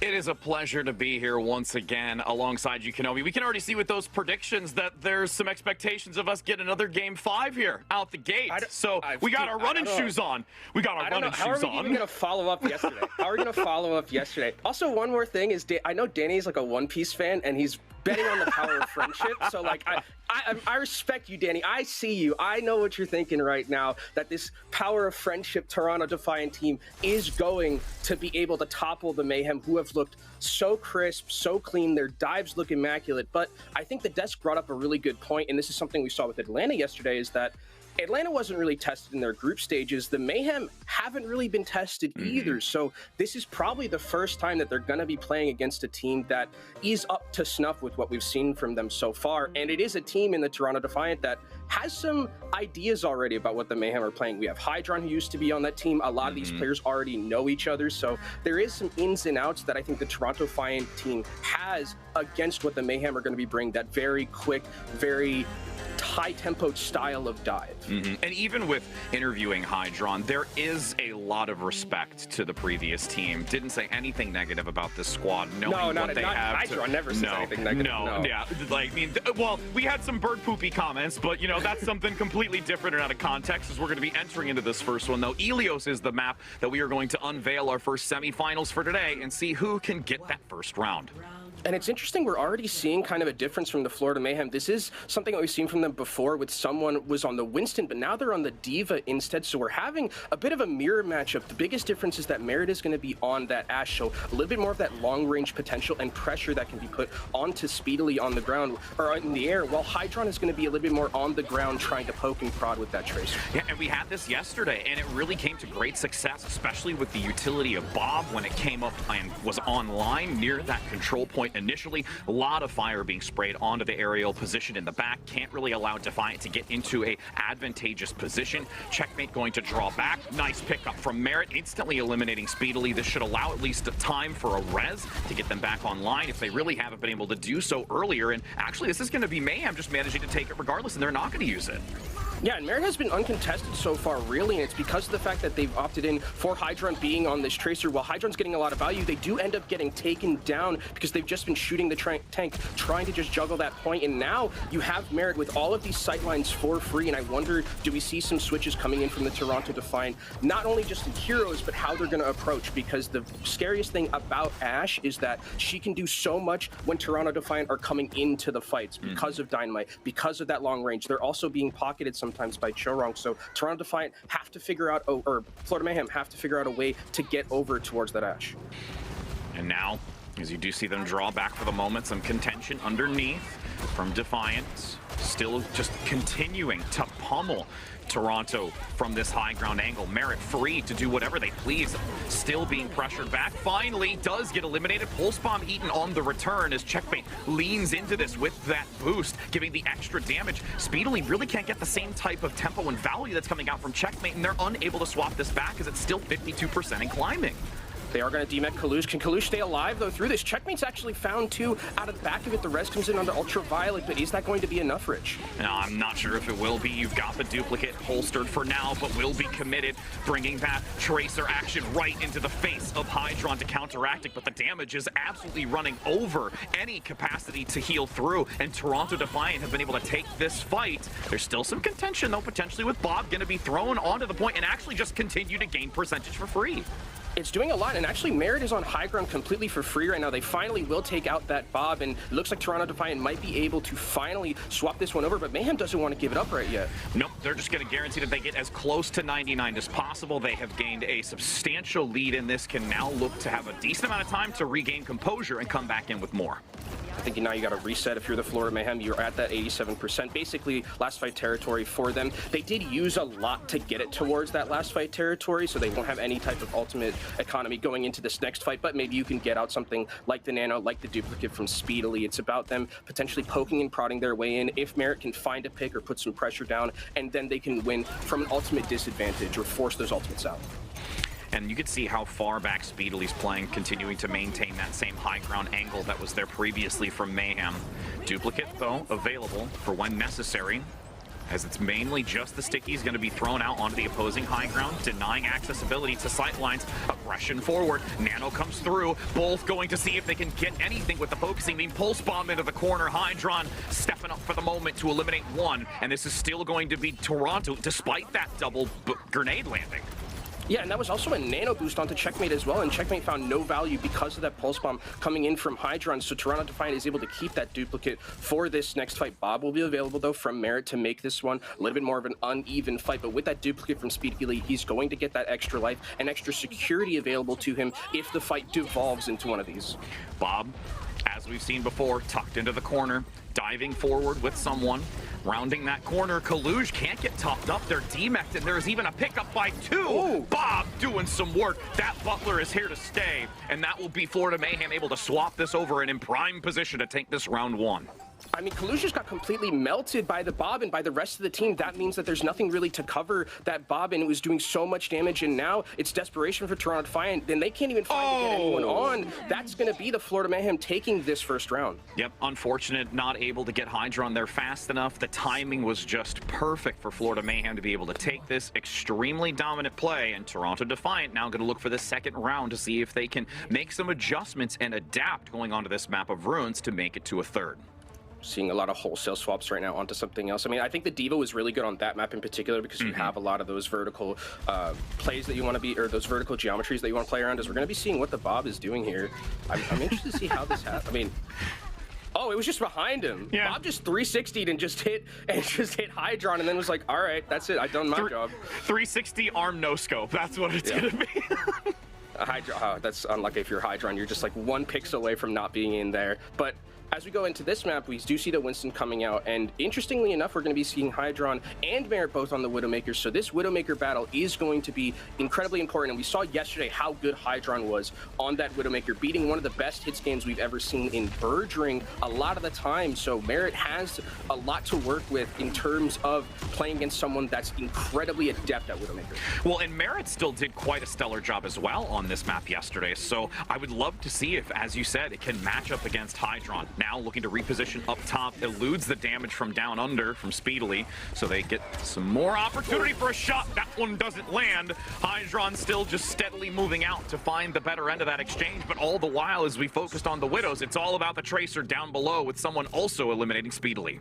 It is a pleasure to be here once again alongside you, Kenobi. We can already see with those predictions that there's some expectations of us getting another Game 5 here out the gate. So we got our running shoes on. We got our running shoes on. How are we even going to follow up yesterday? How are we going to follow up yesterday? Also, one more thing is, I know Danny's like a One Piece fan, and he's betting on the power of friendship. So, like, I respect you, Danny. I see you. I know what you're thinking right now, that this power of friendship Toronto Defiant team is going to be able to topple the Mayhem, who have looked so crisp, so clean. Their dives look immaculate. But I think the desk brought up a really good point, and this is something we saw with Atlanta yesterday, is that Atlanta wasn't really tested in their group stages. The Mayhem haven't really been tested either. So this is probably the first time that they're going to be playing against a team that is up to snuff with what we've seen from them so far. And it is a team in the Toronto Defiant that has some ideas already about what the Mayhem are playing. We have Hydron, who used to be on that team. A lot of these players already know each other. So there is some ins and outs that I think the Toronto Defiant team has against what the Mayhem are going to be bringing, that very quick, very high-tempo style of dive. And even with interviewing Hydron, there is a lot of respect to the previous team. Didn't say anything negative about this squad, knowing what they have. Hydron never says anything negative. No, yeah. Like, I mean, well, we had some bird poopy comments, but, you know, that's something completely different and out of context as we're going to be entering into this first one, though. Ilios is the map that we are going to unveil our first semifinals for today and see who can get that first round. And it's interesting, we're already seeing kind of a difference from the Florida Mayhem. This is something that we've seen from them before with someone was on the Winston, but now they're on the Diva instead. So we're having a bit of a mirror matchup. The biggest difference is that Merit is going to be on that Ashe, so a little bit more of that long-range potential and pressure that can be put onto Speedily on the ground, or in the air, while Hydron is going to be a little bit more on the ground trying to poke and prod with that Tracer. Yeah, and we had this yesterday, and it really came to great success, especially with the utility of Bob when it came up and was online near that control point initially. A lot of fire being sprayed onto the aerial position in the back. Can't really allow Defiant to get into a advantageous position. Checkmate going to draw back. Nice pickup from Merit, instantly eliminating Speedily. This should allow at least a time for a res to get them back online if they really haven't been able to do so earlier. And actually, this is going to be Mayhem just managing to take it regardless, and they're not going to use it. Yeah, and Merit has been uncontested so far, really, and it's because of the fact that they've opted in for Hydron being on this Tracer. While Hydron's getting a lot of value, they do end up getting taken down because they've just been shooting the tank, trying to just juggle that point, and now you have Merit with all of these sightlines for free, and I wonder, do we see some switches coming in from the Toronto Defiant, not only just in heroes, but how they're going to approach, because the scariest thing about Ashe is that she can do so much when Toronto Defiant are coming into the fights because of Dynamite, because of that long range. They're also being pocketed sometimes by Chorong, so Toronto Defiant have to figure out, or Florida Mayhem have to figure out a way to get over towards that Ashe. And now, as you do see them draw back for the moment, some contention underneath from Defiant, still just continuing to pummel Toronto from this high ground angle. Merit free to do whatever they please, still being pressured back. Finally does get eliminated. Pulse bomb eaten on the return as Checkmate leans into this with that boost, giving the extra damage. Speedily really can't get the same type of tempo and value that's coming out from Checkmate, and they're unable to swap this back as it's still 52% and climbing. They are going to demech Kalush. Can Kalush stay alive, though, through this? Checkmate's actually found two out of the back of it. The res comes in under Ultraviolet, but is that going to be enough, Rich? No, I'm not sure if it will be. You've got the duplicate holstered for now, but will be committed, bringing that Tracer action right into the face of Hydron to counteract it, but the damage is absolutely running over any capacity to heal through, and Toronto Defiant have been able to take this fight. There's still some contention, though, potentially with Bob going to be thrown onto the point and actually just continue to gain percentage for free. It's doing a lot, and actually Merit is on high ground completely for free right now. They finally will take out that Bob, and it looks like Toronto Defiant might be able to finally swap this one over, but Mayhem doesn't want to give it up right yet. Nope, they're just going to guarantee that they get as close to 99 as possible. They have gained a substantial lead in this, can now look to have a decent amount of time to regain composure and come back in with more. I think now you got to reset. If you're the Florida Mayhem, you're at that 87%, basically last fight territory for them. They did use a lot to get it towards that last fight territory, so they won't have any type of ultimate economy going into this next fight, but maybe you can get out something like the Nano, like the duplicate from Speedily. It's about them potentially poking and prodding their way in. If Merit can find a pick or put some pressure down, and then they can win from an ultimate disadvantage or force those ultimates out. And you can see how far back Speedily's playing, continuing to maintain that same high ground angle that was there previously from Mayhem. Duplicate, though, available for when necessary. as it's mainly just the stickies going to be thrown out onto the opposing high ground, denying accessibility to sight lines. Aggression forward. Nano comes through. Both going to see if they can get anything with the focusing beam. Pulse bomb into the corner. Hydron stepping up for the moment to eliminate one. And this is still going to be Toronto, despite that double grenade landing. Yeah, and that was also a nano boost onto Checkmate as well, and Checkmate found no value because of that pulse bomb coming in from Hydron, so Toronto Defiant is able to keep that duplicate for this next fight. Bob will be available, though, from Merit to make this one a little bit more of an uneven fight, but with that duplicate from Speedily, he's going to get that extra life and extra security available to him if the fight devolves into one of these. Bob, as we've seen before, tucked into the corner, diving forward with someone, rounding that corner. Kaluj can't get topped up. They're demeched, and there's even a pickup by two. Ooh. Bob doing some work. That Butler is here to stay, and that will be Florida Mayhem able to swap this over and in prime position to take this round one. I mean, Kaluj just got completely melted by the Bob and by the rest of the team. That means that there's nothing really to cover that Bob, and it was doing so much damage, and now it's desperation for Toronto Defiant. Then they can't even find to get anyone on. That's going to be the Florida Mayhem taking this first round. Yep, unfortunate, not able to get Hydron there fast enough. The timing was just perfect for Florida Mayhem to be able to take this extremely dominant play, and Toronto Defiant now going to look for the second round to see if they can make some adjustments and adapt going onto this map of ruins to make it to a third. Seeing a lot of wholesale swaps right now onto something else. I mean, I think the Diva was really good on that map in particular because you have a lot of those vertical plays that you want to be, or those vertical geometries that you want to play around. As we're going to be seeing what the Bob is doing here. I'm interested to see how this happens. I mean, oh, it was just behind him. Yeah. Bob just 360'd and just hit Hydron, and then was like, all right, that's it. I've done my job. 360 arm no scope. That's what it's going to be. That's unlucky if you're Hydron. You're just like one pixel away from not being in there. But as we go into this map, we do see the Winston coming out, and interestingly enough, we're going to be seeing Hydron and Merit both on the Widowmaker, so this Widowmaker battle is going to be incredibly important, and we saw yesterday how good Hydron was on that Widowmaker, beating one of the best hits games we've ever seen in Burge Ring a lot of the time, so Merit has a lot to work with in terms of playing against someone that's incredibly adept at Widowmaker. Well, and Merit still did quite a stellar job as well on this map yesterday, so I would love to see if, as you said, it can match up against Hydron. Now looking to reposition up top, eludes the damage from down under from Speedily, so they get some more opportunity for a shot. That one doesn't land. Hydron still just steadily moving out to find the better end of that exchange, but all the while, as we focused on the Widows, it's all about the Tracer down below with someone also eliminating Speedily.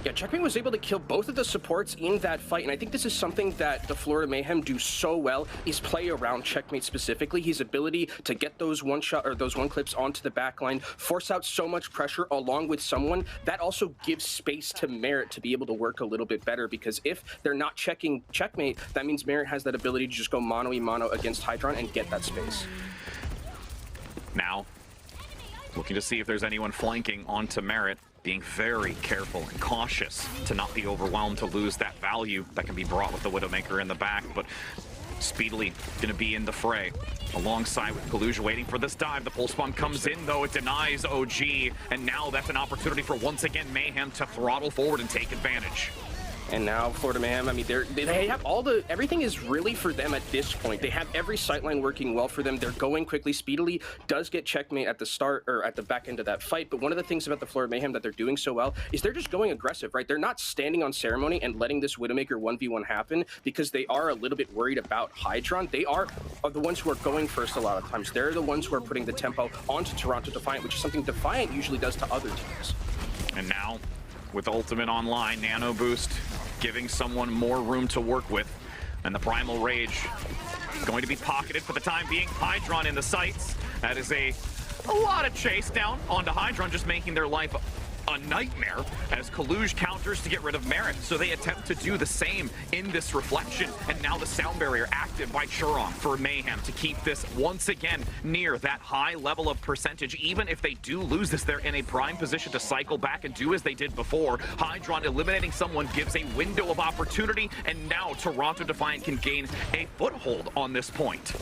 Yeah, Checkmate was able to kill both of the supports in that fight, and I think this is something that the Florida Mayhem do so well, is play around Checkmate specifically. His ability to get those one shot or those one clips onto the back line, force out so much pressure along with someone that also gives space to Merit to be able to work a little bit better, because if they're not checking Checkmate, that means Merit has that ability to just go mono-y-mono against Hydron and get that space. Now, looking to see if there's anyone flanking onto Merit, being very careful and cautious to not be overwhelmed to lose that value that can be brought with the Widowmaker in the back, but Speedily going to be in the fray alongside with Kaluja waiting for this dive. The pulse bomb comes in, though it denies OG, and now that's an opportunity for once again Mayhem to throttle forward and take advantage. And now Florida Mayhem, I mean, they have everything is really for them at this point. They have every sightline working well for them. They're going quickly. Speedily does get Checkmate at the start, or at the back end of that fight. But one of the things about the Florida Mayhem that they're doing so well is they're just going aggressive, right? They're not standing on ceremony and letting this Widowmaker 1v1 happen because they are a little bit worried about Hydron. They are the ones who are going first a lot of times. They're the ones who are putting the tempo onto Toronto Defiant, which is something Defiant usually does to other teams. And now, with Ultimate online, Nano Boost giving someone more room to work with, and the Primal Rage going to be pocketed for the time being. Hydron in the sights. That is a lot of chase down onto Hydron, just making their life a nightmare as Kaluj counters to get rid of Merit. So they attempt to do the same in this reflection, and now the sound barrier active by Churon for Mayhem to keep this once again near that high level of percentage. Even if they do lose this, they're in a prime position to cycle back and do as they did before. Hydron eliminating someone gives a window of opportunity, and now Toronto Defiant can gain a foothold on this point.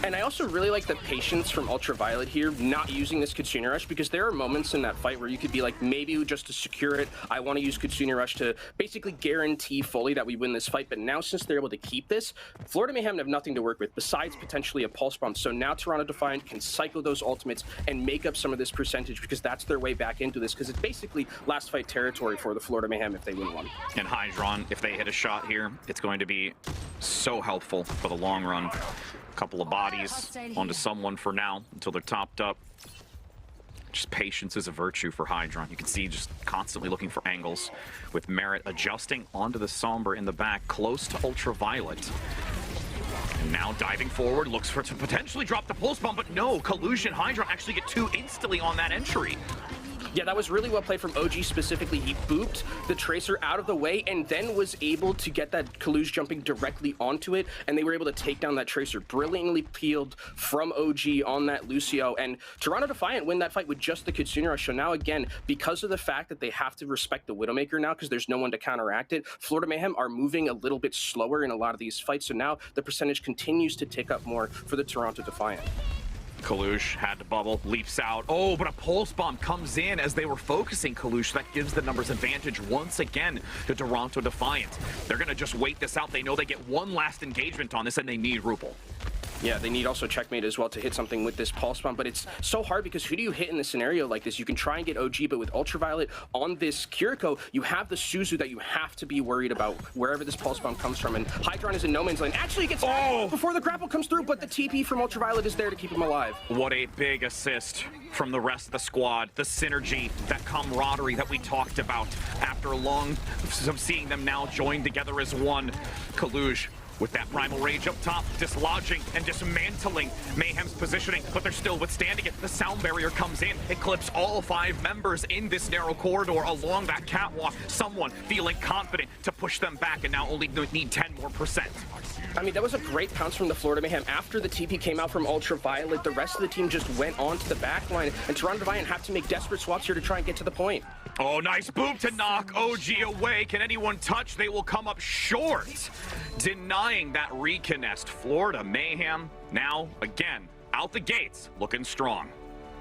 And I also really like the patience from Ultraviolet here, not using this Kitsune Rush, because there are moments in that fight where you could be like, maybe just to secure it, I want to use Kitsune Rush to basically guarantee fully that we win this fight. But now, since they're able to keep this, Florida Mayhem have nothing to work with besides potentially a Pulse Bomb. So now Toronto Defiant can cycle those ultimates and make up some of this percentage, because that's their way back into this, because it's basically last fight territory for the Florida Mayhem if they win one. And Hydron, if they hit a shot here, it's going to be so helpful for the long run. Couple of bodies onto someone for now until they're topped up. Just patience is a virtue for Hydron. You can see just constantly looking for angles, with Merit adjusting onto the Somber in the back, close to Ultraviolet. And now diving forward, looks for to potentially drop the Pulse Bomb, but no, Collusion Hydron actually get two instantly on that entry. Yeah, that was really well played from OG specifically. He booped the Tracer out of the way and then was able to get that Kaluge jumping directly onto it, and they were able to take down that Tracer. Brilliantly peeled from OG on that Lucio, and Toronto Defiant win that fight with just the Kitsune Rush. So now again, because of the fact that they have to respect the Widowmaker now, because there's no one to counteract it, Florida Mayhem are moving a little bit slower in a lot of these fights, so now the percentage continues to tick up more for the Toronto Defiant. Kaluge had to bubble, leaps out. Oh, but a Pulse Bomb comes in as they were focusing Kaluge. That gives the numbers advantage once again to Toronto Defiant. They're going to just wait this out. They know they get one last engagement on this, and they need Rupal. Yeah, they need also Checkmate as well to hit something with this Pulse Bomb, but it's so hard because who do you hit in a scenario like this? You can try and get OG, but with Ultraviolet on this Kiriko, you have the Suzu that you have to be worried about wherever this Pulse Bomb comes from, and Hydron is in no man's land. Actually, he gets before the grapple comes through, but the TP from Ultraviolet is there to keep him alive. What a big assist from the rest of the squad. The synergy, that camaraderie that we talked about after long of seeing them now join together as one. Kaluge with that Primal Rage up top, dislodging and dismantling Mayhem's positioning, but they're still withstanding it. The sound barrier comes in, it clips all 5 members in this narrow corridor along that catwalk. Someone feeling confident to push them back, and now only need 10% more. I mean, that was a great pounce from the Florida Mayhem. After the TP came out from Ultraviolet, the rest of the team just went on to the back line, and Toronto Defiant have to make desperate swaps here to try and get to the point. Oh, nice boop to knock OG away. Can anyone touch? They will come up short, denying that reconnect. Florida Mayhem now, again, out the gates, looking strong.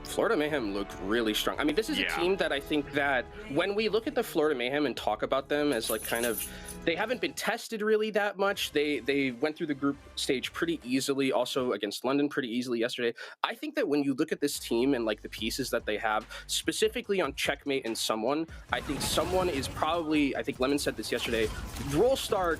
Florida Mayhem looked really strong. I mean, this is a team that I think that when we look at the Florida Mayhem and talk about them as like kind of, they haven't been tested really that much. They went through the group stage pretty easily, also against London pretty easily yesterday. I think that when you look at this team and like the pieces that they have, specifically on Checkmate and Someone, I think Someone is probably, I think Lemon said this yesterday, role star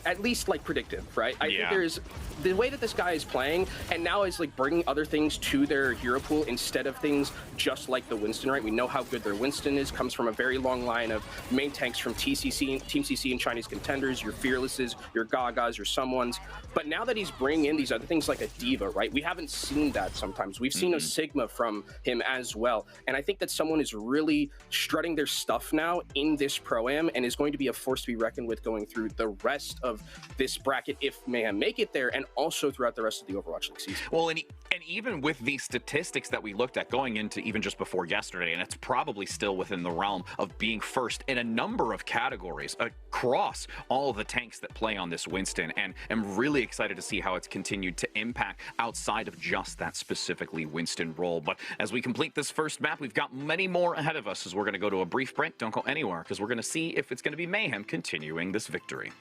at least like predictive, right? I think there's the way that this guy is playing, and now is like bringing other things to their hero pool instead of things just like the Winston, right? We know how good their Winston is, comes from a very long line of main tanks from TCC, Team CC and Chinese contenders, your Fearlesses, your Gagas, your Someones. But now that he's bringing in these other things like a Diva, right? We haven't seen that sometimes. We've seen a Sigma from him as well. And I think that Someone is really strutting their stuff now in this Pro-Am and is going to be a force to be reckoned with going through the rest of this bracket if Mayhem make it there, and also throughout the rest of the Overwatch League season. Well, and even with the statistics that we looked at going into even just before yesterday, and it's probably still within the realm of being first in a number of categories across all of the tanks that play on this Winston, and I'm really excited to see how it's continued to impact outside of just that specifically Winston role. But as we complete this first map, we've got many more ahead of us as we're going to go to a brief break. Don't go anywhere, because we're going to see if it's going to be Mayhem continuing this victory.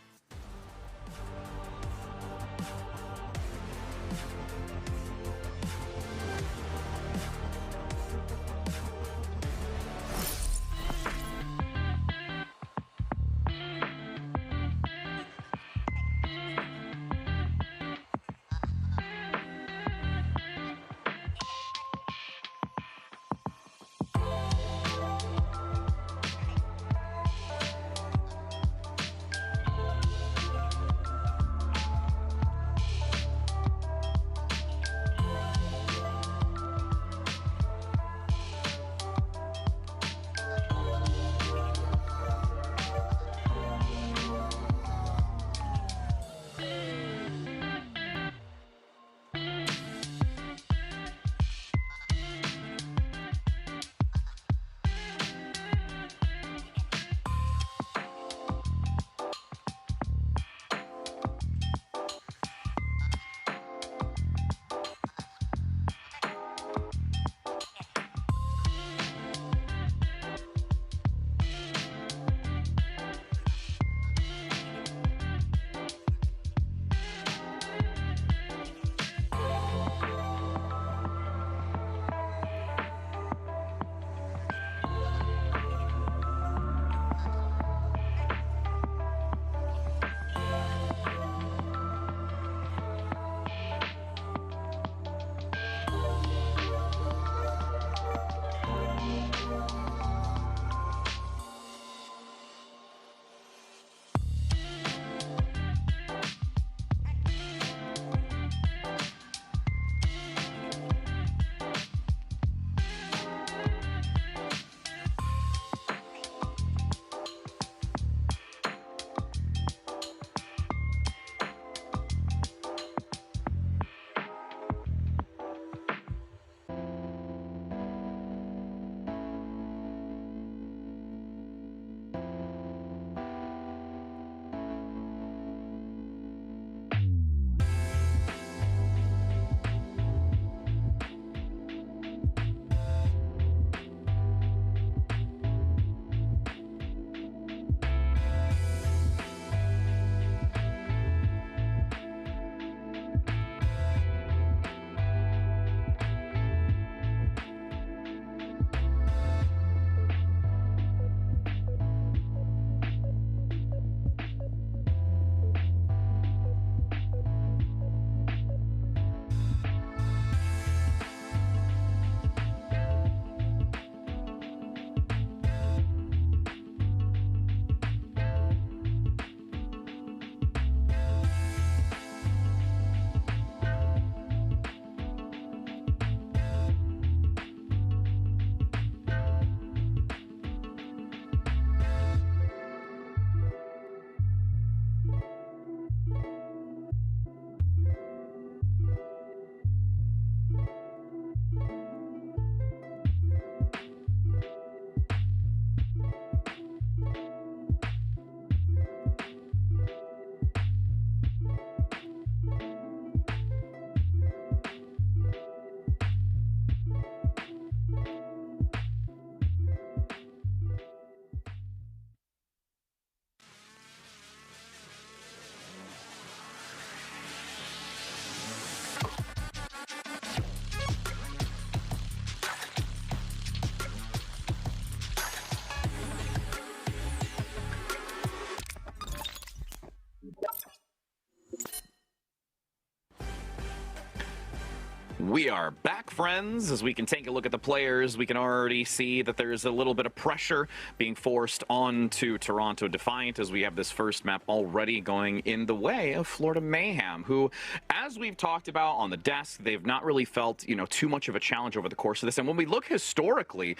We are back, friends. As we can take a look at the players, we can already see that there's a little bit of pressure being forced onto Toronto Defiant as we have this first map already going in the way of Florida Mayhem, who, as we've talked about on the desk, they've not really felt, too much of a challenge over the course of this. And when we look historically,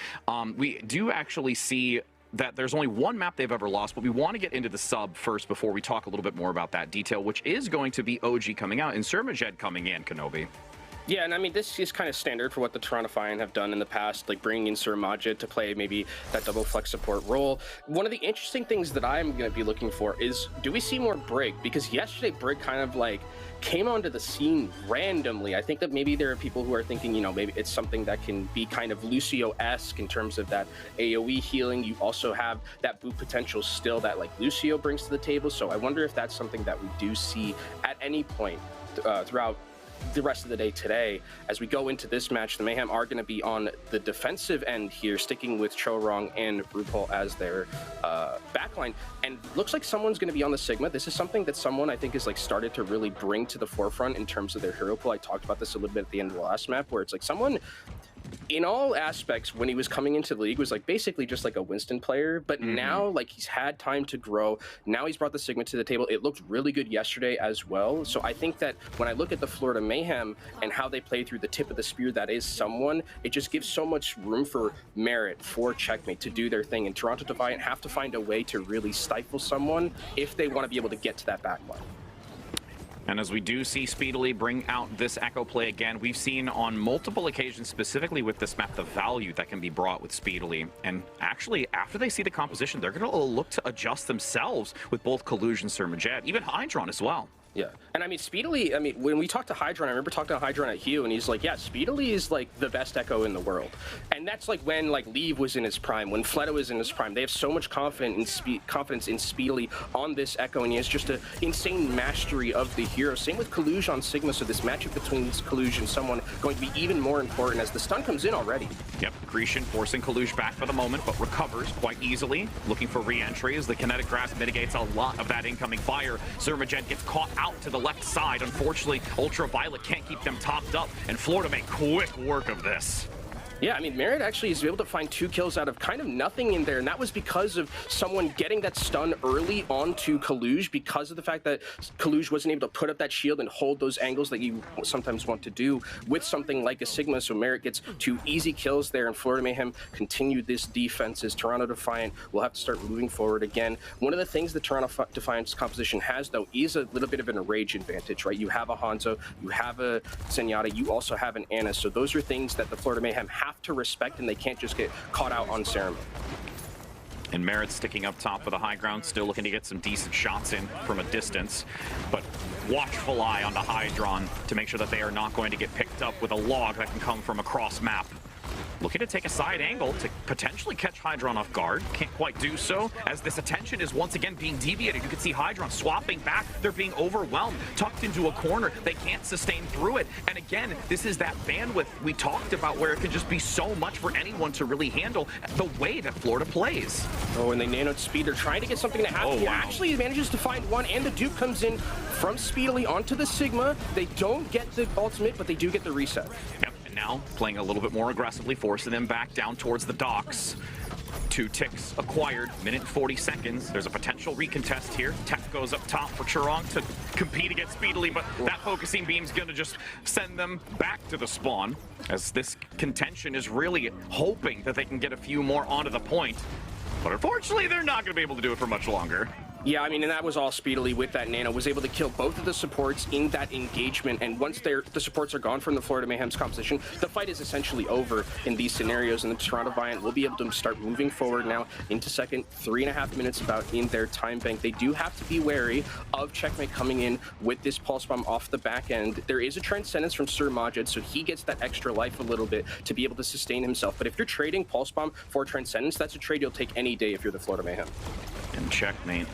we do actually see that there's only one map they've ever lost, but we want to get into the sub first before we talk a little bit more about that detail, which is going to be OG coming out and Surmajed coming in, Kenobi. Yeah, and I mean, this is kind of standard for what the Toronto Defiant have done in the past, like bringing in Surmajed to play maybe that double flex support role. One of the interesting things that I'm going to be looking for is, do we see more Brig? Because yesterday, Brig kind of like came onto the scene randomly. I think that maybe there are people who are thinking, maybe it's something that can be kind of Lucio-esque in terms of that AoE healing. You also have that boot potential still that like Lucio brings to the table. So I wonder if that's something that we do see at any point throughout the rest of the day today. As we go into this match, the Mayhem are going to be on the defensive end here, sticking with Chorong and RuPaul as their backline. And looks like someone's going to be on the Sigma. This is something that someone I think is like started to really bring to the forefront in terms of their hero pool. I talked about this a little bit at the end of the last map, where it's like someone in all aspects when he was coming into the league was like basically just like a Winston player, but now like he's had time to grow. Now he's brought the Sigma to the table. It looked really good yesterday as well. So I think that when I look at the Florida Mayhem and how they play through the tip of the spear that is someone, it just gives so much room for Merit, for Checkmate to do their thing. And Toronto Defiant have to find a way to really stifle someone if they want to be able to get to that backline. And as we do see Speedily bring out this Echo play again, we've seen on multiple occasions, specifically with this map, the value that can be brought with Speedily. And actually, after they see the composition, they're going to look to adjust themselves with both Collusion, Surmajed, even Hydron as well. Yeah, and I mean, Speedily, when we talked to Hydron, I remember talking to Hydron at Hue, and he's like, yeah, Speedily is like the best Echo in the world. And that's like when like Leave was in his prime, when Fleta was in his prime. They have so much confidence in Speedily on this Echo, and he has just an insane mastery of the hero. Same with Collusion on Sigma, so this matchup between Collusion and someone going to be even more important as the stun comes in already. Yep, Grecian forcing Collusion back for the moment, but recovers quite easily, looking for re-entry as the Kinetic Grasp mitigates a lot of that incoming fire. Surmajed gets caught out to the left side. Unfortunately, Ultraviolet can't keep them topped up, and Florida make quick work of this. Yeah, I mean, Merit actually is able to find 2 kills out of kind of nothing in there, and that was because of someone getting that stun early onto Kaluj, because of the fact that Kaluj wasn't able to put up that shield and hold those angles that you sometimes want to do with something like a Sigma. So Merit gets 2 easy kills there, and Florida Mayhem continue this defense as Toronto Defiant will have to start moving forward again. One of the things that Toronto Defiant's composition has, though, is a little bit of an rage advantage, right? You have a Hanzo, you have a Zenyatta, you also have an Anna, so those are things that the Florida Mayhem have to respect, and they can't just get caught out on ceremony. And Merit sticking up top for the high ground, still looking to get some decent shots in from a distance, but watchful eye on the Hydron to make sure that they are not going to get picked up with a log that can come from across map. Looking to take a side angle to potentially catch Hydron off guard. Can't quite do so, as this attention is once again being deviated. You can see Hydron swapping back. They're being overwhelmed, tucked into a corner. They can't sustain through it. And again, this is that bandwidth we talked about where it can just be so much for anyone to really handle the way that Florida plays. Oh, and they nanoed Speed. They're trying to get something to happen. Oh, wow. Actually, he manages to find one, and the Duke comes in from Speedily onto the Sigma. They don't get the ultimate, but they do get the reset. Yep. Now playing a little bit more aggressively, forcing them back down towards the docks. 2 ticks acquired, minute 40 seconds. There's a potential recontest here. Tech goes up top for Chorong to compete against Speedily, but that focusing beam's gonna just send them back to the spawn, as this contention is really hoping that they can get a few more onto the point. But unfortunately, they're not gonna be able to do it for much longer. Yeah, I mean, and that was all Speedily with that nano, was able to kill both of the supports in that engagement, and once the supports are gone from the Florida Mayhem's composition, the fight is essentially over in these scenarios, and the Toronto Defiant will be able to start moving forward now into second. 3.5 minutes about in their time bank. They do have to be wary of Checkmate coming in with this Pulse Bomb off the back end. There is a Transcendence from Surmajed, so he gets that extra life a little bit to be able to sustain himself, but if you're trading Pulse Bomb for Transcendence, that's a trade you'll take any day if you're the Florida Mayhem. And Checkmate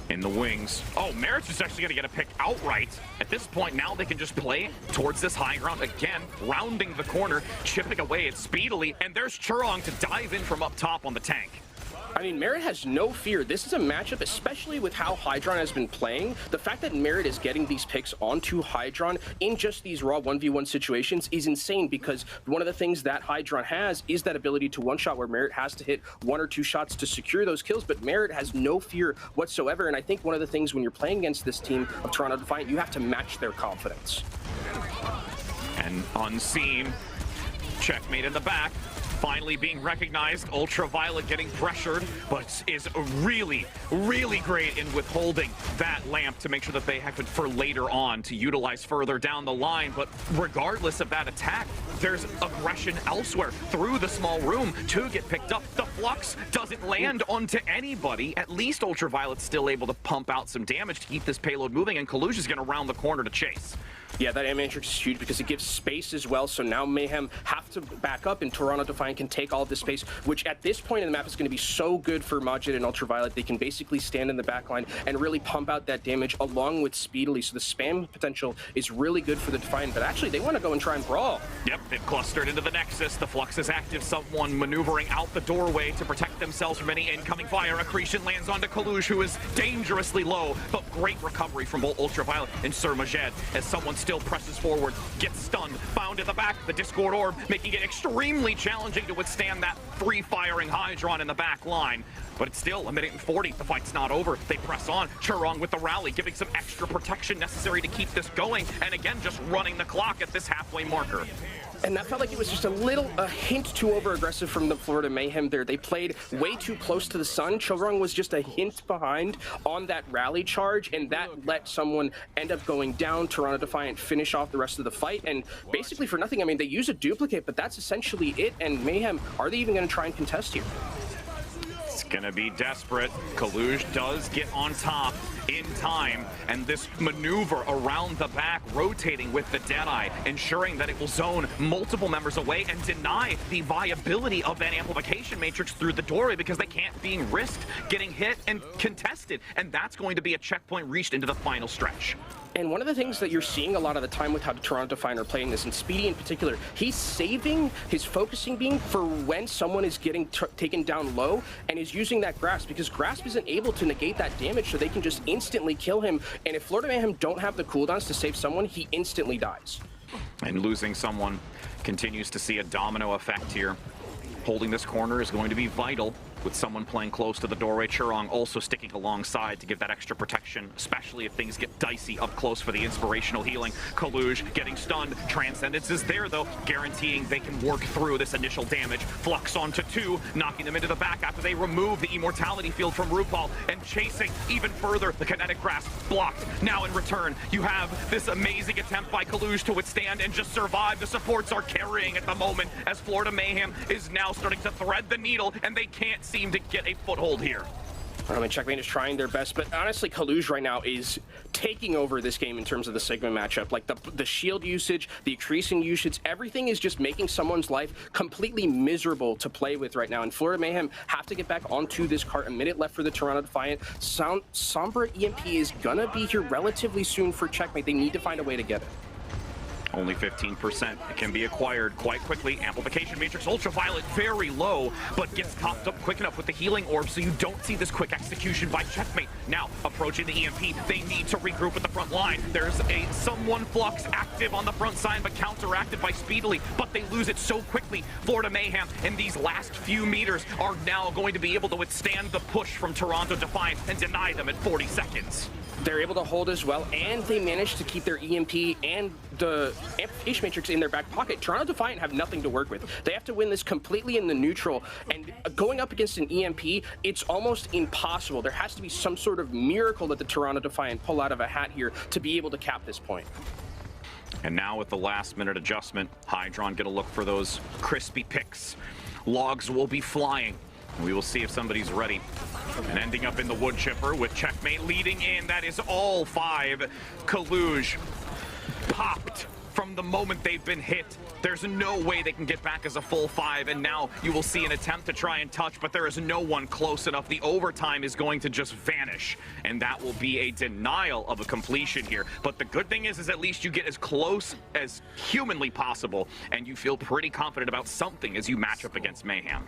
in the wings. Oh, Merit's just actually going to get a pick outright. At this point, now they can just play towards this high ground again, rounding the corner, chipping away at Speedily, and there's Chorong to dive in from up top on the tank. I mean, Merit has no fear. This is a matchup, especially with how Hydron has been playing. The fact that Merit is getting these picks onto Hydron in just these raw 1v1 situations is insane, because one of the things that Hydron has is that ability to one-shot, where Merit has to hit 1 or 2 shots to secure those kills, but Merit has no fear whatsoever. And I think one of the things when you're playing against this team of Toronto Defiant, you have to match their confidence. And unseen, checkmate in the back. Finally being recognized, Ultraviolet getting pressured, but is really, really great in withholding that lamp to make sure that they have it for later on to utilize further down the line. But regardless of that attack, there's aggression elsewhere through the small room to get picked up. The Flux doesn't land onto anybody. At least Ultraviolet's still able to pump out some damage to keep this payload moving, and Kalush is going to round the corner to chase. Yeah, that Matrix is huge because it gives space as well. So now Mayhem have to back up, and Toronto Defiant can take all of this space, which at this point in the map is going to be so good for Majid and Ultraviolet. They can basically stand in the backline and really pump out that damage along with Speedily. So the spam potential is really good for the Defiant, but actually they want to go and try and brawl. Yep, they've clustered into the Nexus. The Flux is active. Someone maneuvering out the doorway to protect themselves from any incoming fire. Accretion lands onto Kalush, who is dangerously low, but great recovery from both Ultraviolet and Sir Majed as someone still presses forward, gets stunned, found at the back, the Discord Orb, making it extremely challenging to withstand that free-firing Hydron in the back line. But it's still a minute and 40. The fight's not over. They press on. Churong with the rally, giving some extra protection necessary to keep this going. And again, just running the clock at this halfway marker. And that felt like it was just a hint too over-aggressive from the Florida Mayhem there. They played way too close to the sun. Churong was just a hint behind on that rally charge, and that let someone end up going down. Toronto Defiant finish off the rest of the fight, and basically for nothing. I mean, they use a duplicate, but that's essentially it. And Mayhem, are they even going to try and contest here? It's gonna be desperate. Kalush does get on top in time, and this maneuver around the back, rotating with the Deadeye, ensuring that it will zone multiple members away and deny the viability of that amplification matrix through the doorway, because they can't being risked getting hit and contested, and that's going to be a checkpoint reached into the final stretch. And one of the things that you're seeing a lot of the time with how the Toronto Defiant are playing this, and Speedy in particular, he's saving his focusing beam for when someone is getting taken down low, and is using that Grasp, because Grasp isn't able to negate that damage, so they can just instantly kill him. And if Florida Mayhem don't have the cooldowns to save someone, he instantly dies. And losing someone continues to see a domino effect here. Holding this corner is going to be vital, with someone playing close to the doorway. Churong also sticking alongside to give that extra protection, especially if things get dicey up close for the inspirational healing. Kalush getting stunned. Transcendence is there, though, guaranteeing they can work through this initial damage. Flux onto 2, knocking them into the back after they remove the immortality field from RuPaul, and chasing even further. The kinetic grasp blocked. Now in return, you have this amazing attempt by Kalush to withstand and just survive. The supports are carrying at the moment, as Florida Mayhem is now starting to thread the needle, and they can't seem to get a foothold here. I mean, Checkmate is trying their best, but honestly, Kalush right now is taking over this game in terms of the Sigma matchup. Like the shield usage, the increasing usage, everything is just making someone's life completely miserable to play with right now. And Florida Mayhem have to get back onto this cart. A minute left for the Toronto Defiant. Sombra EMP is gonna be here relatively soon for Checkmate. They need to find a way to get it. Only 15%. It can be acquired quite quickly. Amplification Matrix Ultraviolet very low, but gets copped up quick enough with the healing orb, so you don't see this quick execution by Checkmate. Now, approaching the EMP, they need to regroup at the front line. There's a someone Flux active on the front side, but counteracted by Speedily, but they lose it so quickly. Florida Mayhem in these last few meters are now going to be able to withstand the push from Toronto Defiant and deny them at 40 seconds. They're able to hold as well, and they managed to keep their EMP and the amplification matrix in their back pocket. Toronto Defiant have nothing to work with. They have to win this completely in the neutral, and going up against an EMP, it's almost impossible. There has to be some sort of miracle that the Toronto Defiant pull out of a hat here to be able to cap this point. And now with the last minute adjustment, Hydron gonna look for those crispy picks. Logs will be flying. We will see if somebody's ready. And ending up in the wood chipper with Checkmate leading in. That is all 5. Kalush popped from the moment they've been hit. There's no way they can get back as a full 5, and now you will see an attempt to try and touch, but there is no one close enough. The overtime is going to just vanish, and that will be a denial of a completion here. But the good thing is at least you get as close as humanly possible, and you feel pretty confident about something as you match up against Mayhem.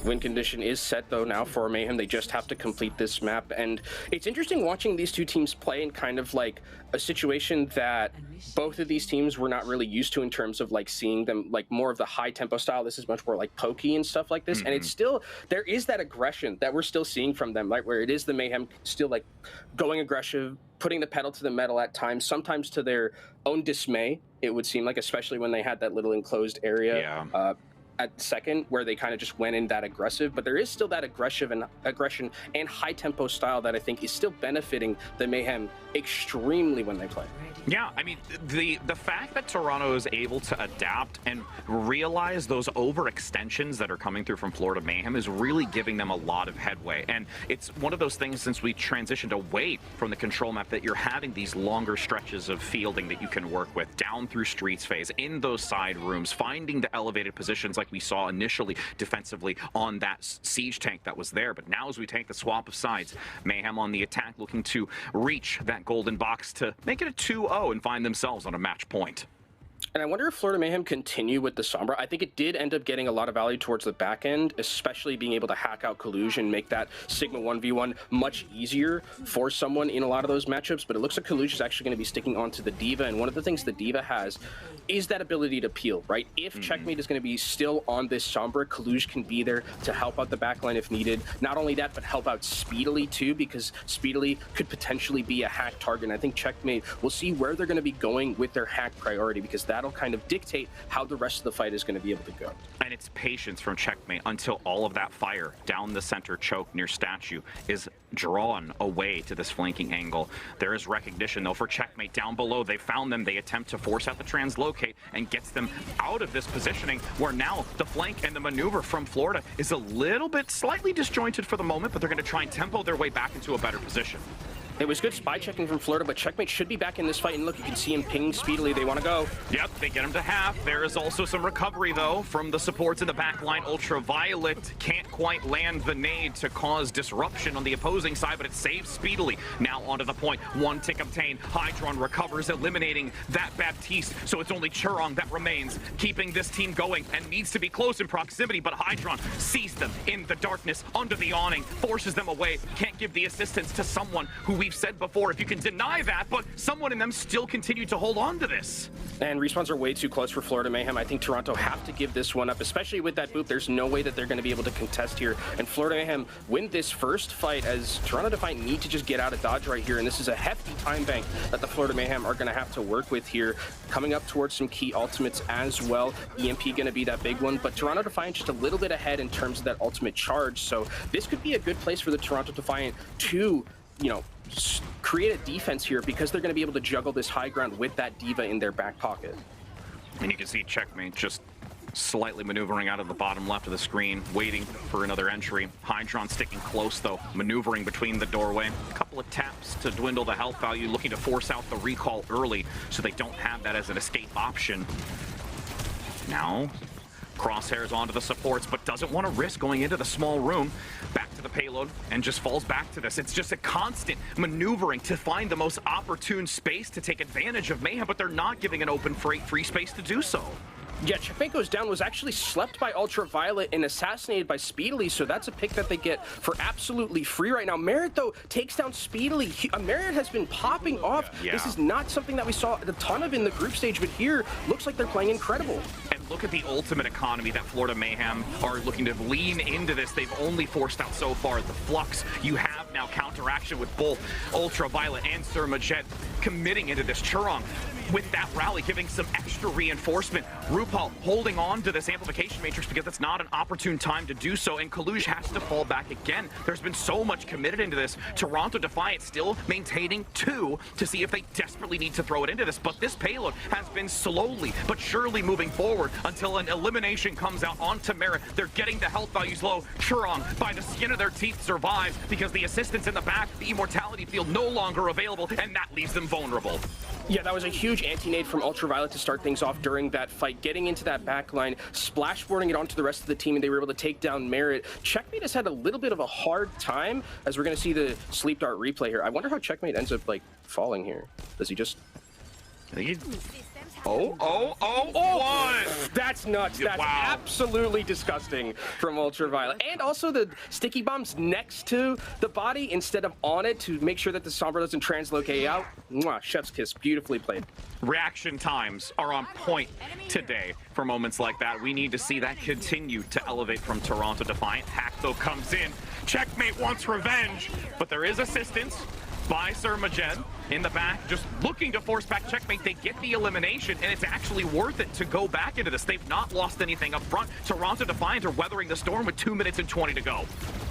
Win condition is set though now for Mayhem. They just have to complete this map, and it's interesting watching these two teams play in kind of like a situation that both of these teams were not really used to in terms of like seeing them like more of the high tempo style. This is much more like pokey and stuff like this, and it's still, there is that aggression that we're still seeing from them, like where it is the Mayhem still like going aggressive, putting the pedal to the metal at times, sometimes to their own dismay, it would seem like, especially when they had that little enclosed area at second where they kind of just went in that aggressive. But there is still that aggression and high tempo style that I think is still benefiting the Mayhem extremely when they play. Yeah, I mean, the fact that Toronto is able to adapt and realize those overextensions that are coming through from Florida Mayhem is really giving them a lot of headway. And it's one of those things since we transitioned away from the control map that you're having these longer stretches of fielding that you can work with down through streets phase, in those side rooms, finding the elevated positions like we saw initially defensively on that siege tank that was there. But now as we take the swap of sides, Mayhem on the attack looking to reach that golden box to make it a 2-0 and find themselves on a match point. And I wonder if Florida Mayhem continue with the Sombra. I think it did end up getting a lot of value towards the back end, especially being able to hack out Kaluj and make that Sigma 1v1 much easier for someone in a lot of those matchups. But it looks like Kaluj is actually going to be sticking onto the D.Va, and one of the things the D.Va has is that ability to peel, right? If Checkmate is going to be still on this Sombra, Kaluj can be there to help out the backline if needed. Not only that, but help out Speedily too, because Speedily could potentially be a hack target. And I think Checkmate will see where they're going to be going with their hack priority, because that'll kind of dictate how the rest of the fight is going to be able to go. And it's patience from Checkmate until all of that fire down the center choke near statue is drawn away to this flanking angle. There is recognition though for Checkmate down below. They found them. They attempt to force out the translocate and gets them out of this positioning where now the flank and the maneuver from Florida is a little bit slightly disjointed for the moment, but they're going to try and tempo their way back into a better position. It was good spy checking from Florida, but Checkmate should be back in this fight. And look, you can see him ping Speedily. They want to go. Yep, they get him to half. There is also some recovery, though, from the supports in the back line. Ultraviolet can't quite land the nade to cause disruption on the opposing side, but it saves Speedily. Now onto the point. One tick obtained. Hydron recovers, eliminating that Baptiste. So it's only Churong that remains, keeping this team going and needs to be close in proximity. But Hydron sees them in the darkness under the awning, forces them away. Can't give the assistance to someone who we've said before, if you can deny that, but someone in them still continue to hold on to this. And respawns are way too close for Florida Mayhem. I think Toronto have to give this one up, especially with that boop. There's no way that they're going to be able to contest here. And Florida Mayhem win this first fight, as Toronto Defiant need to just get out of dodge right here. And this is a hefty time bank that the Florida Mayhem are going to have to work with here. Coming up towards some key ultimates as well. EMP going to be that big one, but Toronto Defiant just a little bit ahead in terms of that ultimate charge. So this could be a good place for the Toronto Defiant to, you know, create a defense here, because they're going to be able to juggle this high ground with that D.Va in their back pocket. And you can see Checkmate just slightly maneuvering out of the bottom left of the screen, waiting for another entry. Hydron sticking close though, maneuvering between the doorway. A couple of taps to dwindle the health value, looking to force out the recall early so they don't have that as an escape option. Now Crosshairs onto the supports, but doesn't want to risk going into the small room. Back to the payload, and just falls back to this. It's just a constant maneuvering to find the most opportune space to take advantage of Mayhem, but they're not giving an open free space to do so. Yeah, Checkmate goes down, was actually slept by Ultraviolet and assassinated by Speedily, so that's a pick that they get for absolutely free right now. Merit, though, takes down Speedily. Merit has been popping off. Yeah. This is not something that we saw a ton of in the group stage, but here, looks like they're playing incredible. And look at the ultimate economy that Florida Mayhem are looking to lean into this. They've only forced out so far the Flux. You have now counteraction with both Ultraviolet and Surmajet committing into this. Churong with that rally giving some extra reinforcement. RuPaul holding on to this amplification matrix because it's not an opportune time to do so, and Kaluj has to fall back again. There's been so much committed into this. Toronto Defiant still maintaining 2 to see if they desperately need to throw it into this, but this payload has been slowly but surely moving forward until an elimination comes out onto Merit. They're getting the health values low. Churong, by the skin of their teeth, survives because the assistance in the back, the immortality field no longer available, and that leaves them vulnerable. Yeah, that was a huge anti-nade from Ultraviolet to start things off during that fight, getting into that back line, splashboarding it onto the rest of the team, and they were able to take down Merit. Checkmate has had a little bit of a hard time, as we're going to see the sleep dart replay here. I wonder how Checkmate ends up, like, falling here. Does he just... I think he What? That's nuts. That's absolutely disgusting from Ultraviolet. And also the sticky bombs next to the body instead of on it to make sure that the Sombra doesn't translocate out. Mwah, chef's kiss. Beautifully played. Reaction times are on point today for moments like that. We need to see that continue to elevate from Toronto Defiant. Hackto comes in. Checkmate wants revenge, but there is assistance by Sir Majed in the back, just looking to force back Checkmate. They get the elimination, and it's actually worth it to go back into this. They've not lost anything up front. Toronto Defiant are weathering the storm with 2 minutes and 20 to go.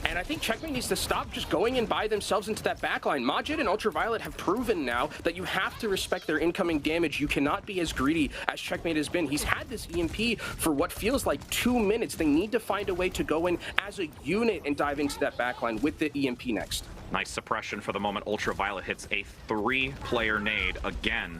And I think Checkmate needs to stop just going in by themselves into that backline. Majid and Ultraviolet have proven now that you have to respect their incoming damage. You cannot be as greedy as Checkmate has been. He's had this EMP for what feels like 2 minutes. They need to find a way to go in as a unit and dive into that backline with the EMP next. Nice suppression for the moment. Ultraviolet hits a 3-player nade again,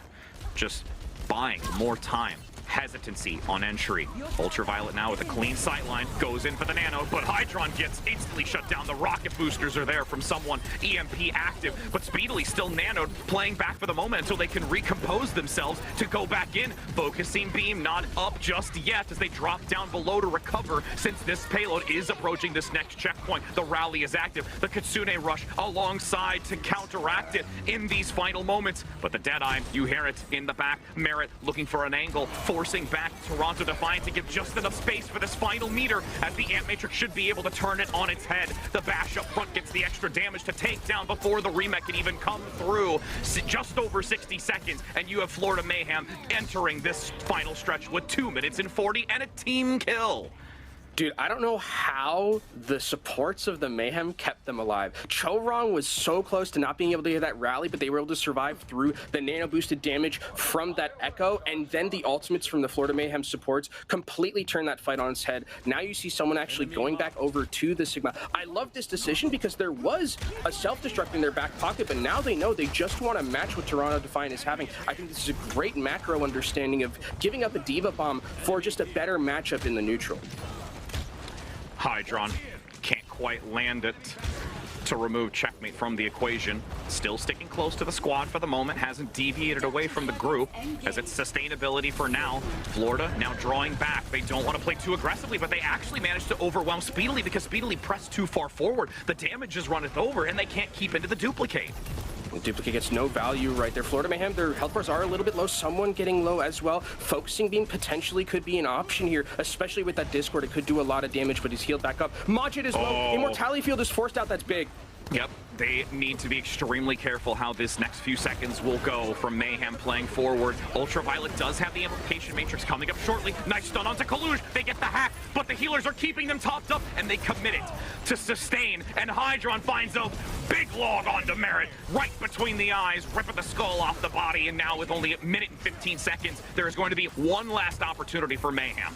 just buying more time. Hesitancy on entry. Ultraviolet now with a clean sightline, goes in for the nano, but Hydron gets instantly shut down. The rocket boosters are there from someone EMP active, but Speedily still nanoed, playing back for the moment until they can recompose themselves to go back in. Focusing beam not up just yet as they drop down below to recover, since this payload is approaching this next checkpoint. The rally is active. The Kitsune rush alongside to counteract it in these final moments, but the Deadeye, you hear it in the back. Merit looking for an angle, forcing back Toronto Defiant to give just enough space for this final meter, as the Ant Matrix should be able to turn it on its head. The bash up front gets the extra damage to take down before the remake can even come through. Just over 60 seconds, and you have Florida Mayhem entering this final stretch with 2 minutes and 40 and a team kill. Dude, I don't know how the supports of the Mayhem kept them alive. Chorong was so close to not being able to get that rally, but they were able to survive through the nano-boosted damage from that Echo, and then the ultimates from the Florida Mayhem supports completely turned that fight on its head. Now you see someone actually going back over to the Sigma. I love this decision because there was a self-destruct in their back pocket, but now they know they just want to match what Toronto Defiant is having. I think this is a great macro understanding of giving up a Diva Bomb for just a better matchup in the neutral. Hydron can't quite land it to remove Checkmate from the equation. Still sticking close to the squad for the moment, hasn't deviated away from the group as it's sustainability for now. Florida now drawing back. They don't want to play too aggressively, but they actually managed to overwhelm Speedily because Speedily pressed too far forward. The damage is runneth over and they can't keep into the duplicate. The duplicate gets no value right there. Florida Mayhem, their health bars are a little bit low. Someone getting low as well. Focusing beam potentially could be an option here, especially with that Discord. It could do a lot of damage, but he's healed back up. Majid is low. Immortality field is forced out. That's big. Yep, they need to be extremely careful how this next few seconds will go from Mayhem playing forward. Ultraviolet does have the amplification matrix coming up shortly. Nice stun onto Kaluj. They get the hack, but the healers are keeping them topped up, and they commit it to sustain. And Hydron finds a big log onto Merit, right between the eyes, ripping the skull off the body. And now with only a minute and 15 seconds, there is going to be one last opportunity for Mayhem.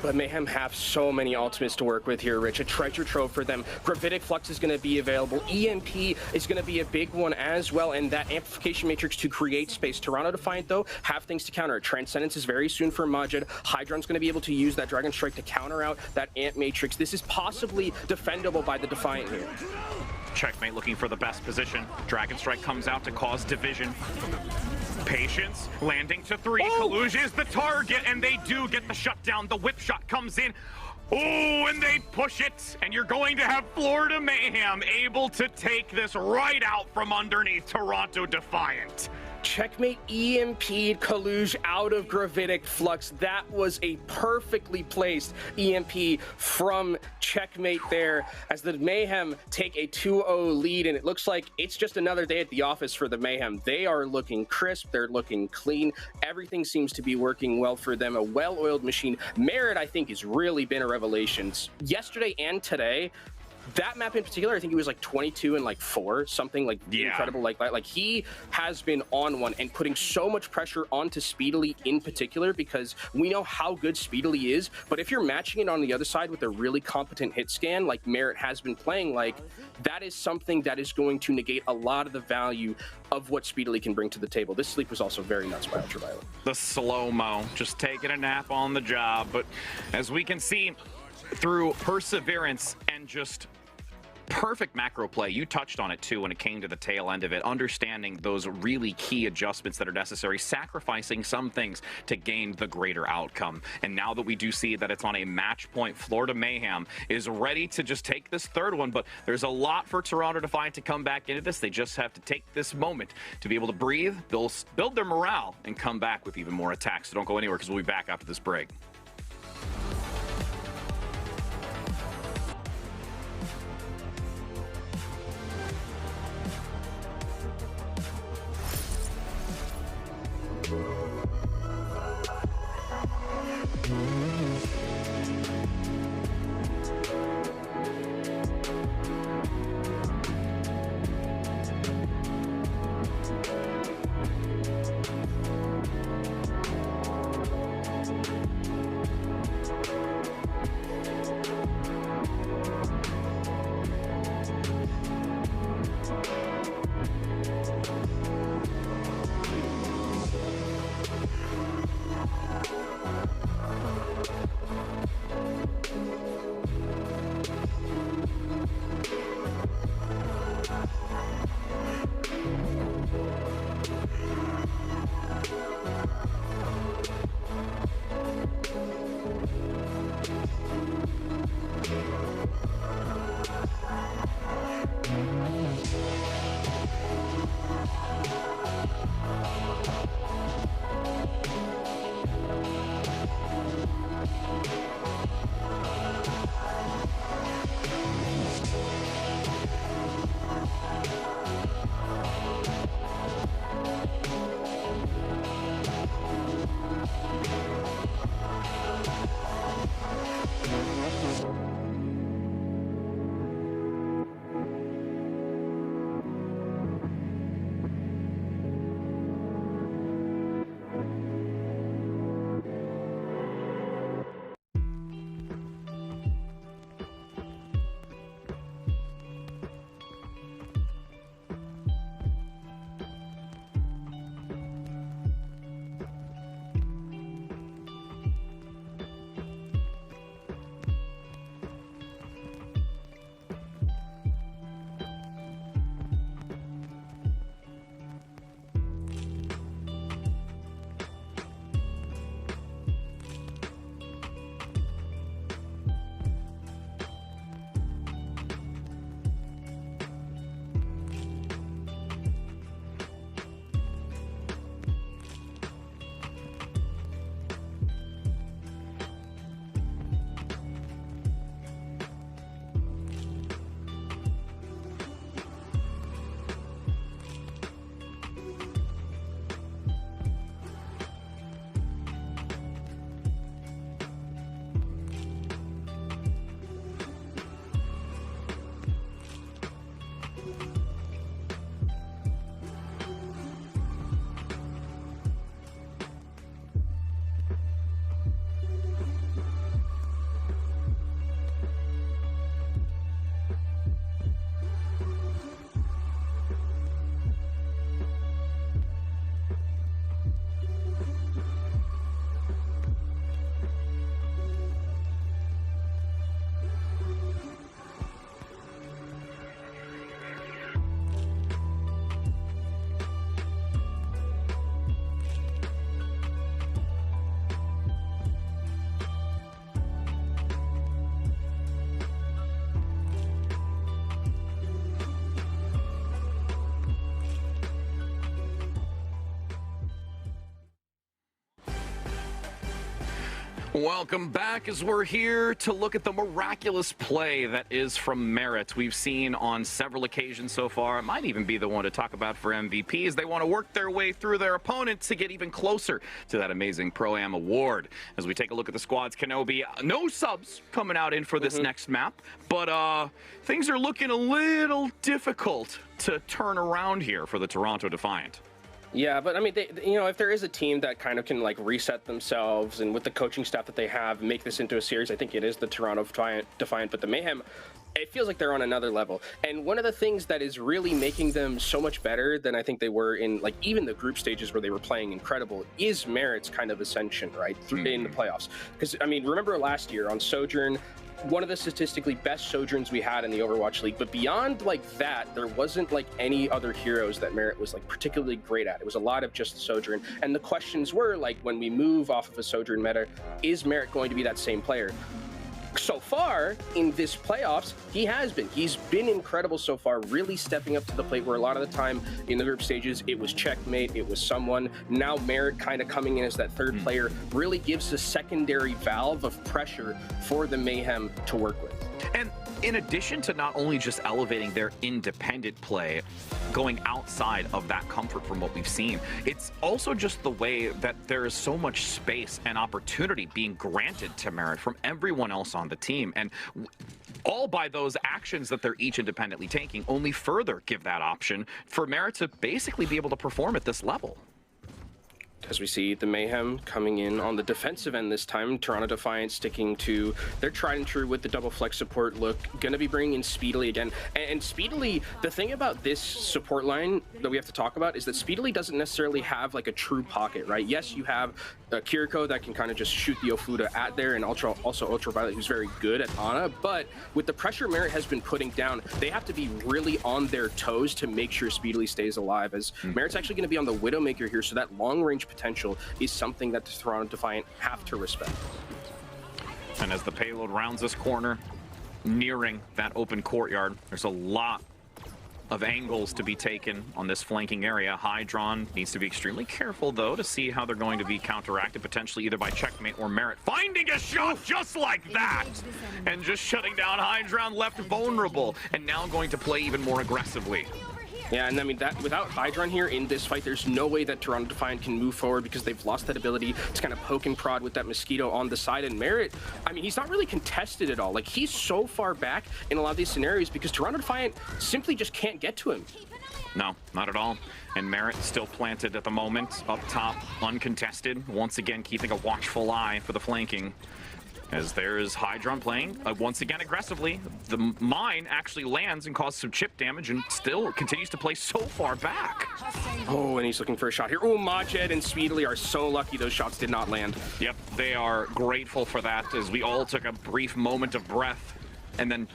But Mayhem have so many ultimates to work with here, Rich. A treasure trove for them. Gravitic Flux is going to be available. EMP is going to be a big one as well, and that amplification matrix to create space. Toronto Defiant, though, have things to counter. Transcendence is very soon for Majid. Hydron's going to be able to use that Dragon Strike to counter out that Ant Matrix. This is possibly defendable by the Defiant here. Checkmate looking for the best position. Dragon Strike comes out to cause division. Patience, landing to 3. Kaluj is the target, and they do get the shutdown. The whip shot comes in. Oh, and they push it, and you're going to have Florida Mayhem able to take this right out from underneath Toronto Defiant. Checkmate EMP'd Kaluj out of Gravitic Flux. That was a perfectly placed EMP from Checkmate there as the Mayhem take a 2-0 lead, and it looks like it's just another day at the office for the Mayhem. They are looking crisp. They're looking clean. Everything seems to be working well for them. A well-oiled machine. Merit, I think, has really been a revelation. Yesterday and today, that map in particular, I think he was like 22 and like 4, something like incredible like that. Like, he has been on one and putting so much pressure onto Speedily in particular, because we know how good Speedily is, but if you're matching it on the other side with a really competent hit scan like Merit has been playing, like, that is something that is going to negate a lot of the value of what Speedily can bring to the table. This sleep was also very nuts by Ultraviolet. The slow-mo, just taking a nap on the job, but as we can see, through perseverance and just perfect macro play. You touched on it too when it came to the tail end of it, understanding those really key adjustments that are necessary, sacrificing some things to gain the greater outcome. And now that we do see that it's on a match point, Florida Mayhem is ready to just take this third one, but there's a lot for Toronto Defiant to come back into this. They just have to take this moment to be able to breathe, build their morale, and come back with even more attacks. So don't go anywhere because we'll be back after this break. Welcome back as we're here to look at the miraculous play that is from Merit. We've seen on several occasions so far. It might even be the one to talk about for MVP as they want to work their way through their opponents to get even closer to that amazing Pro-Am award. As we take a look at the squads, Kenobi, no subs coming out in for this next map, but things are looking a little difficult to turn around here for the Toronto Defiant. Yeah, but I mean, if there is a team that kind of can like reset themselves and with the coaching staff that they have, make this into a series, I think it is the Toronto Defiant. But the Mayhem, it feels like they're on another level. And one of the things that is really making them so much better than I think they were in like even the group stages where they were playing incredible is Merit's kind of ascension, right, in the playoffs. Because I mean, remember last year on Sojourn, one of the statistically best Sojourns we had in the Overwatch League, but beyond like that, there wasn't like any other heroes that Merit was like particularly great at. It was a lot of just Sojourn, and the questions were like, when we move off of a Sojourn meta, is Merit going to be that same player? So far in this playoffs, he has been. He's been incredible so far, really stepping up to the plate where a lot of the time in the group stages, it was checkmate, it was someone. Now Merit kind of coming in as that third player really gives a secondary valve of pressure for the Mayhem to work with. And in addition to not only just elevating their independent play, going outside of that comfort from what we've seen, it's also just the way that there is so much space and opportunity being granted to Merit from everyone else on the team. And all by those actions that they're each independently taking only further give that option for Merit to basically be able to perform at this level. As we see the Mayhem coming in on the defensive end this time, Toronto Defiant sticking to their tried and true with the double flex support look, gonna be bringing in Speedily again. And Speedily, the thing about this support line that we have to talk about is that Speedily doesn't necessarily have like a true pocket, right? Yes, you have Kiriko that can kind of just shoot the Ofuda at there, and also Ultraviolet, who's very good at Ana, but with the pressure Merit has been putting down, they have to be really on their toes to make sure Speedily stays alive, as Merit's actually gonna be on the Widowmaker here, so that long range potential is something that the Toronto Defiant have to respect. And as the payload rounds this corner, nearing that open courtyard, there's a lot of angles to be taken on this flanking area. Hydron needs to be extremely careful, though, to see how they're going to be counteracted, potentially either by checkmate or Merit finding a shot just like that, and just shutting down Hydron, left vulnerable, and now going to play even more aggressively. Yeah, and I mean, that without Hydron here in this fight, there's no way that Toronto Defiant can move forward because they've lost that ability to kind of poke and prod with that Mosquito on the side. And Merit, I mean, he's not really contested at all. Like, he's so far back in a lot of these scenarios because Toronto Defiant simply just can't get to him. No, not at all. And Merit still planted at the moment, up top, uncontested. Once again, keeping a watchful eye for the flanking. As there is Hydron playing once again aggressively. The mine actually lands and causes some chip damage and still continues to play so far back. Oh, and he's looking for a shot here. Oh, Majed and Speedily are so lucky those shots did not land. Yep, they are grateful for that as we all took a brief moment of breath. And then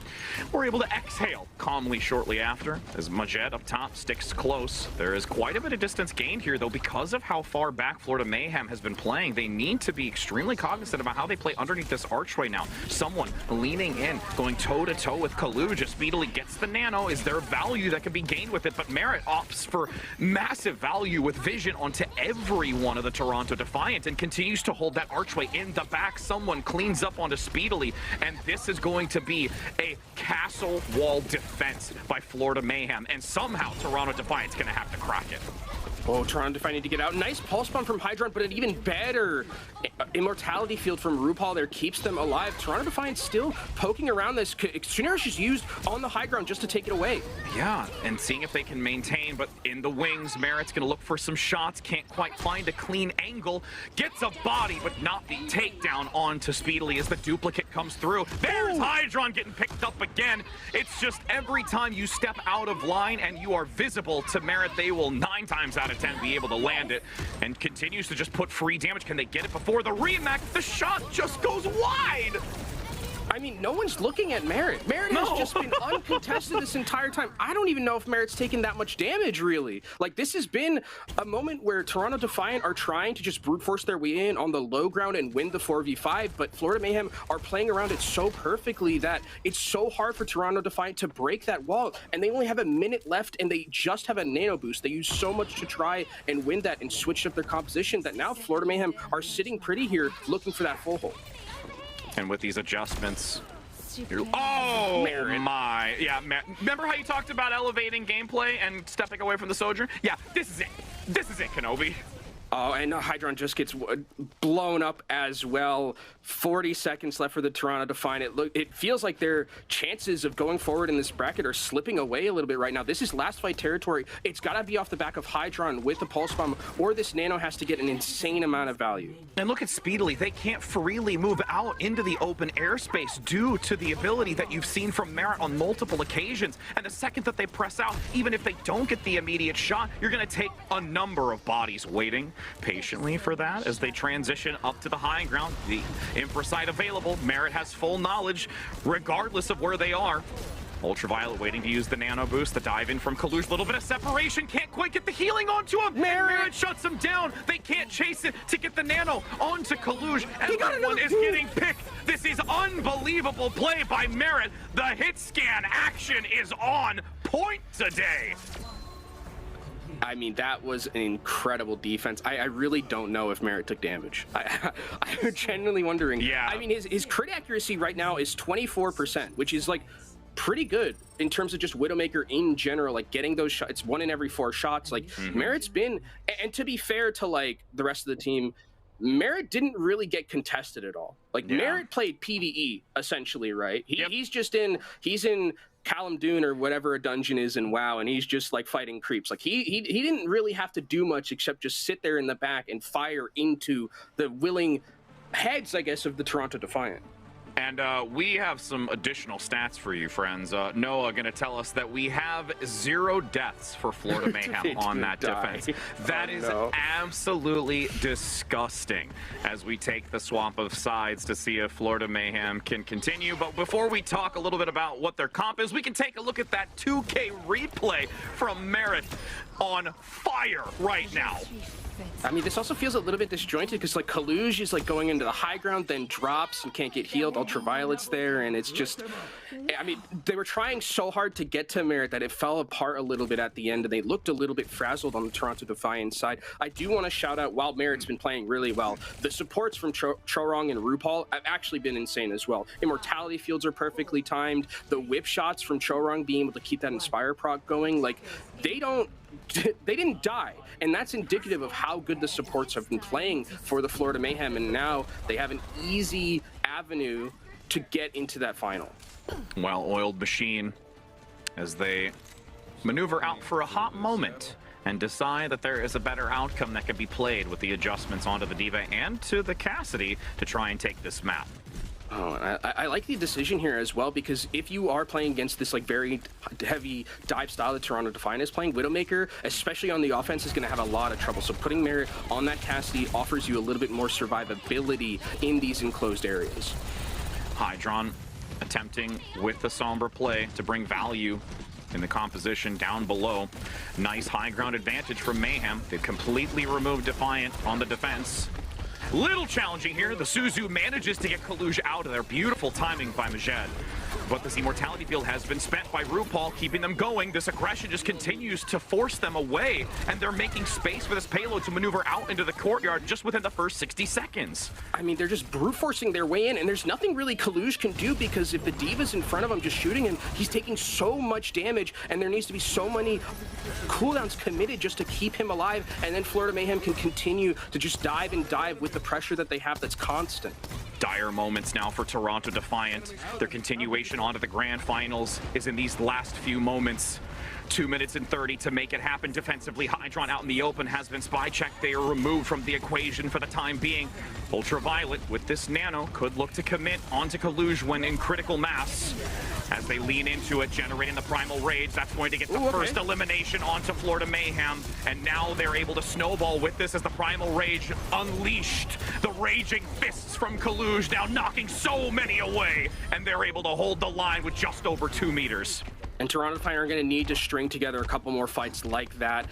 we're able to exhale calmly shortly after, as Majed up top sticks close. There is quite a bit of distance gained here, though, because of how far back Florida Mayhem has been playing. They need to be extremely cognizant about how they play underneath this archway now. Someone leaning in, going toe-to-toe with Kaluja. Speedily gets the nano. Is there value that can be gained with it? But Merit opts for massive value with vision onto every one of the Toronto Defiant and continues to hold that archway in the back. Someone cleans up onto Speedily, and this is going to be a castle wall defense by Florida Mayhem, and somehow Toronto Defiant's gonna have to crack it. Oh, Toronto Defiant need to get out. Nice pulse bomb from Hydron, but an even better immortality field from RuPaul there keeps them alive. Toronto Defiant still poking around this. Tsunaris is used on the high ground just to take it away. Yeah, and seeing if they can maintain, but in the wings, Merit's gonna look for some shots, can't quite find a clean angle, gets a body, but not the takedown onto Speedily as the duplicate comes through. There's Hydron getting picked up again. It's just every time you step out of line and you are visible to Merit, they will 9 times out of 10 be able to land it, and continues to just put free damage. Can they get it before the rematch? The shot just goes wide. I mean, no one's looking at Merit. Merit has just been uncontested this entire time. I don't even know if Merit's taken that much damage, really. Like, this has been a moment where Toronto Defiant are trying to just brute force their way in on the low ground and win the 4v5, but Florida Mayhem are playing around it so perfectly that it's so hard for Toronto Defiant to break that wall, and they only have a minute left, and they just have a nano boost. They use so much to try and win that and switch up their composition that now Florida Mayhem are sitting pretty here looking for that full hold. And with these adjustments, oh Merit. My, yeah, remember how you talked about elevating gameplay and stepping away from the Sojourn? Yeah, this is it. This is it, Kenobi. Oh, and Hydron just gets blown up as well. 40 seconds left for the Toronto Defiant. It feels like their chances of going forward in this bracket are slipping away a little bit right now. This is last fight territory. It's got to be off the back of Hydron with the Pulse Bomb, or this Nano has to get an insane amount of value. And look at Speedily. They can't freely move out into the open airspace due to the ability that you've seen from Merit on multiple occasions. And the second that they press out, even if they don't get the immediate shot, you're going to take a number of bodies waiting patiently for that as they transition up to the high ground. The Infrasight available. Merit has full knowledge regardless of where they are. Ultraviolet waiting to use the nano boost. The dive in from Kalush. Little bit of separation. Can't quite get the healing onto him. Merit shuts him down. They can't chase it to get the nano onto Kalush. Everyone is getting picked. This is unbelievable play by Merit. The hit scan action is on point today. I mean, that was an incredible defense. I really don't know if Merit took damage. I'm genuinely wondering. Yeah. I mean, his crit accuracy right now is 24%, which is like pretty good in terms of just Widowmaker in general, like getting those shots. It's 1 in every 4 shots. Like Merit's been, and to be fair to like the rest of the team, Merit didn't really get contested at all. Like Merit played PvE essentially, right? He's in Callum Dune or whatever a dungeon is in WoW, and he's just like fighting creeps. Like he didn't really have to do much except just sit there in the back and fire into the willing heads, I guess, of the Toronto Defiant. And we have some additional stats for you, friends. Noah going to tell us that we have 0 deaths for Florida Mayhem on that defense. That is absolutely disgusting as we take the swap of sides to see if Florida Mayhem can continue. But before we talk a little bit about what their comp is, we can take a look at that 2K replay from Merit on fire right now. I mean, this also feels a little bit disjointed because like Kalush is like going into the high ground, then drops and can't get healed. Ultraviolet's there, and it's just, I mean, they were trying so hard to get to Merit that it fell apart a little bit at the end, and they looked a little bit frazzled on the Toronto Defiant side. I do want to shout out, while Merit's been playing really well, the supports from Chorong and RuPaul have actually been insane as well. Immortality fields are perfectly timed. The whip shots from Chorong being able to keep that Inspire proc going, like they didn't die, and that's indicative of how good the supports have been playing for the Florida Mayhem, and now they have an easy avenue to get into that final. Well-oiled machine as they maneuver out for a hot moment and decide that there is a better outcome that can be played with the adjustments onto the D.Va and to the Cassidy to try and take this map. Oh, I like the decision here as well, because if you are playing against this like very heavy dive style that Toronto Defiant is playing, Widowmaker, especially on the offense, is going to have a lot of trouble. So putting Merit on that Cassidy offers you a little bit more survivability in these enclosed areas. Hydron attempting with the Sombra play to bring value in the composition down below. Nice high ground advantage from Mayhem. They completely removed Defiant on the defense. Little challenging here. The Suzu manages to get Kalush out of there. Beautiful timing by Majed. But this Immortality field has been spent by RuPaul, keeping them going. This aggression just continues to force them away, and they're making space for this payload to maneuver out into the courtyard just within the first 60 seconds. I mean, they're just brute forcing their way in, and there's nothing really Kalush can do, because if the D.Va's in front of him just shooting him, he's taking so much damage, and there needs to be so many cooldowns committed just to keep him alive, and then Florida Mayhem can continue to just dive and dive with the pressure that they have that's constant. Dire moments now for Toronto Defiant. Their continuation onto the grand finals is in these last few moments. 2 minutes and 30 to make it happen defensively. Hydron out in the open has been spy checked. They are removed from the equation for the time being. Ultraviolet with this nano could look to commit onto Kalush when in critical mass. As they lean into it, generating the Primal Rage, that's going to get the first elimination onto Florida Mayhem. And now they're able to snowball with this as the Primal Rage unleashed. The raging fists from Kalush now knocking so many away. And they're able to hold the line with just over 2 meters. And Toronto Defiant are going to need to string together a couple more fights like that.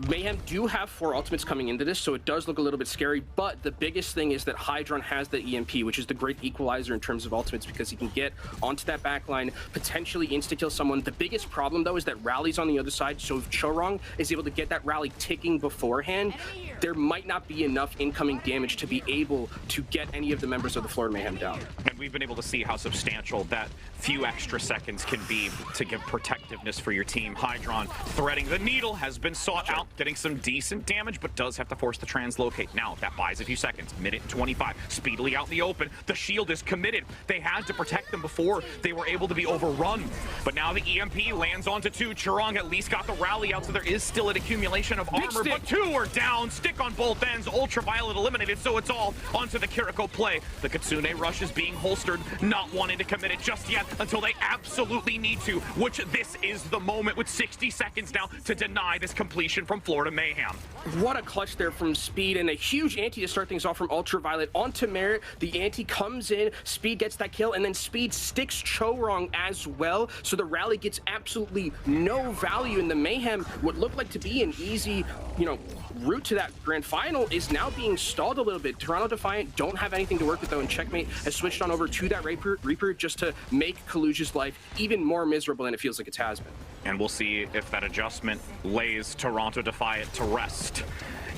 Mayhem do have 4 ultimates coming into this, so it does look a little bit scary, but the biggest thing is that Hydron has the EMP, which is the great equalizer in terms of ultimates, because he can get onto that backline, potentially insta-kill someone. The biggest problem, though, is that Rally's on the other side, so if Chorong is able to get that Rally ticking beforehand, there might not be enough incoming damage to be able to get any of the members of the Florida Mayhem down. And we've been able to see how substantial that few extra seconds can be to give protectiveness for your team. Hydron threading the needle has been sought out, getting some decent damage, but does have to force the translocate. Now, that buys a few seconds. Minute 25, speedily out in the open. The shield is committed. They had to protect them before they were able to be overrun. But now the EMP lands onto 2. Churong at least got the rally out, so there is still an accumulation of armor, but 2 are down. Stick on both ends. Ultraviolet eliminated, so it's all onto the Kiriko play. The Kitsune rush is being holstered, not wanting to commit it just yet until they absolutely need to, which this is the moment with 60 seconds now to deny this completion from Florida Mayhem. What a clutch there from Speed, and a huge anti to start things off from Ultraviolet onto Merit. The anti comes in, Speed gets that kill, and then Speed sticks Chorong as well, so the rally gets absolutely no value, and the Mayhem would look like to be an easy, route to that grand final is now being stalled a little bit. Toronto Defiant don't have anything to work with though, and Checkmate has switched on over to that Reaper just to make Kaluja's life even more miserable than it feels like it has been. And we'll see if that adjustment lays Toronto Defiant to rest,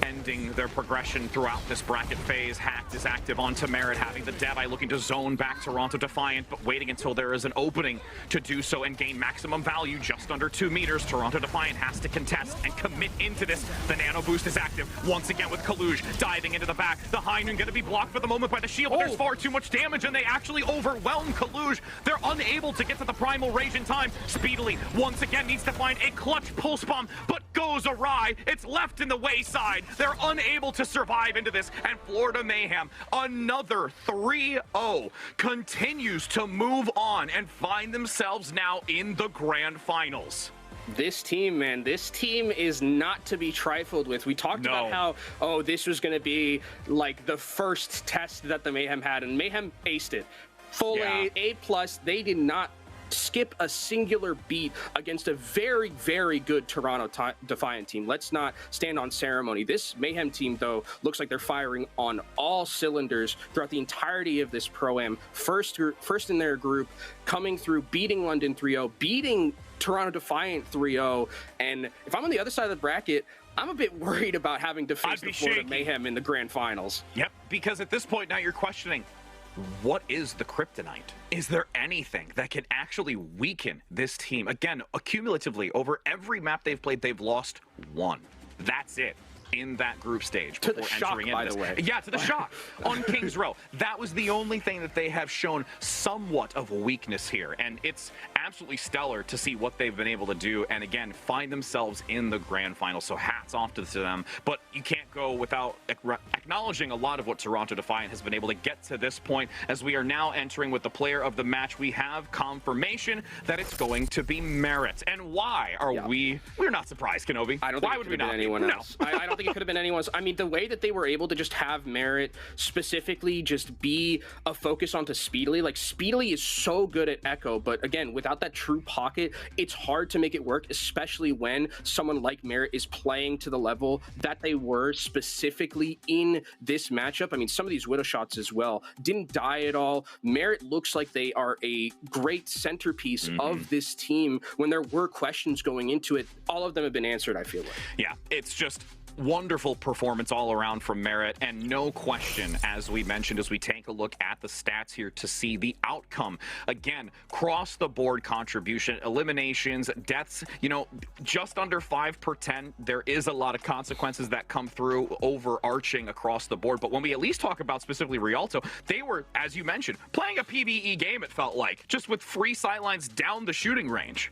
ending their progression throughout this bracket phase. Hacked is active onto Merit, having the Devi looking to zone back Toronto Defiant, but waiting until there is an opening to do so and gain maximum value just under 2 meters. Toronto Defiant has to contest and commit into this. The nano boost is active once again with Kaluj diving into the back. The Heinun going to be blocked for the moment by the shield, but there's far too much damage, and they actually overwhelm Kaluj. They're unable to get to the primal rage in time. Speedily once again needs to find a clutch pulse bomb, but goes awry. It's left in the wayside. They're unable to survive into this, and Florida Mayhem, another 3-0, continues to move on and find themselves now in the grand finals. This team, man, this team is not to be trifled with. We talked about how, this was going to be like the first test that the Mayhem had, and Mayhem aced it. Full A+. They did not skip a singular beat against a very, very good Toronto Defiant team. Let's not stand on ceremony. This Mayhem team, though, looks like they're firing on all cylinders throughout the entirety of this Pro-Am. First in their group, coming through, beating London 3-0, beating Toronto Defiant 3-0, and if I'm on the other side of the bracket, I'm a bit worried about having to face the Florida Mayhem in the grand finals. Yep, because at this point now you're questioning, what is the kryptonite? Is there anything that can actually weaken this team? Again, accumulatively, over every map they've played, they've lost 1. That's it in that group stage before entering into this. By the way. Yeah, to the shock on King's Row. That was the only thing that they have shown somewhat of a weakness here, and it's absolutely stellar to see what they've been able to do, and again, find themselves in the grand final, so hats off to them. But you can't go without acknowledging a lot of what Toronto Defiant has been able to get to this point, as we are now entering with the player of the match. We have confirmation that it's going to be Merit. And why are we're not surprised, Kenobi? I don't think why would we not be? Anyone else? I don't think it could have been anyone else. I mean, the way that they were able to just have Merit specifically just be a focus onto Speedily, like Speedily is so good at Echo, but again, without that true pocket, it's hard to make it work, especially when someone like Merit is playing to the level that they were specifically in this matchup. I mean, some of these Widow shots as well didn't die at all. Merit looks like they are a great centerpiece of this team. When there were questions going into it, all of them have been answered, I feel like. Yeah, it's just wonderful performance all around from Merit, and no question, as we mentioned, as we take a look at the stats here to see the outcome. Again, cross the board contribution, eliminations, deaths, just under 5 per 10. There is a lot of consequences that come through overarching across the board, but when we at least talk about specifically Rialto, they were, as you mentioned, playing a PvE game, it felt like, just with free sightlines down the shooting range.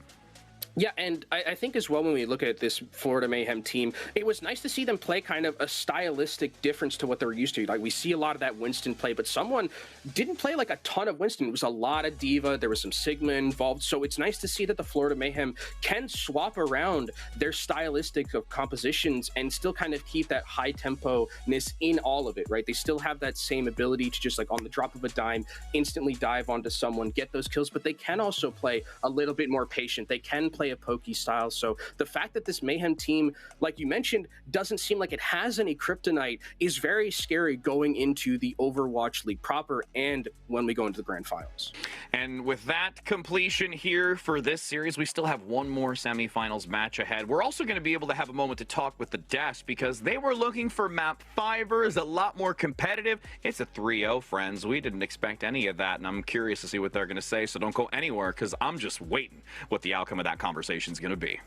Yeah, and I think as well, when we look at this Florida Mayhem team, it was nice to see them play kind of a stylistic difference to what they're used to. Like, we see a lot of that Winston play, but someone didn't play like a ton of Winston. It was a lot of Diva. There was some Sigma involved. So it's nice to see that the Florida Mayhem can swap around their stylistic of compositions and still kind of keep that high tempo-ness in all of it, right? They still have that same ability to just, like, on the drop of a dime, instantly dive onto someone, get those kills, but they can also play a little bit more patient. They can play play a pokey style. So the fact that this Mayhem team, like you mentioned, doesn't seem like it has any kryptonite is very scary going into the Overwatch League proper and when we go into the grand finals. And with that completion here for this series, we still have one more semifinals match ahead. We're also going to be able to have a moment to talk with the Dash because they were looking for map 5ers, a lot more competitive. It's a 3-0, friends. We didn't expect any of that, and I'm curious to see what they're going to say, so don't go anywhere because I'm just waiting what the outcome of that conversation is going to be.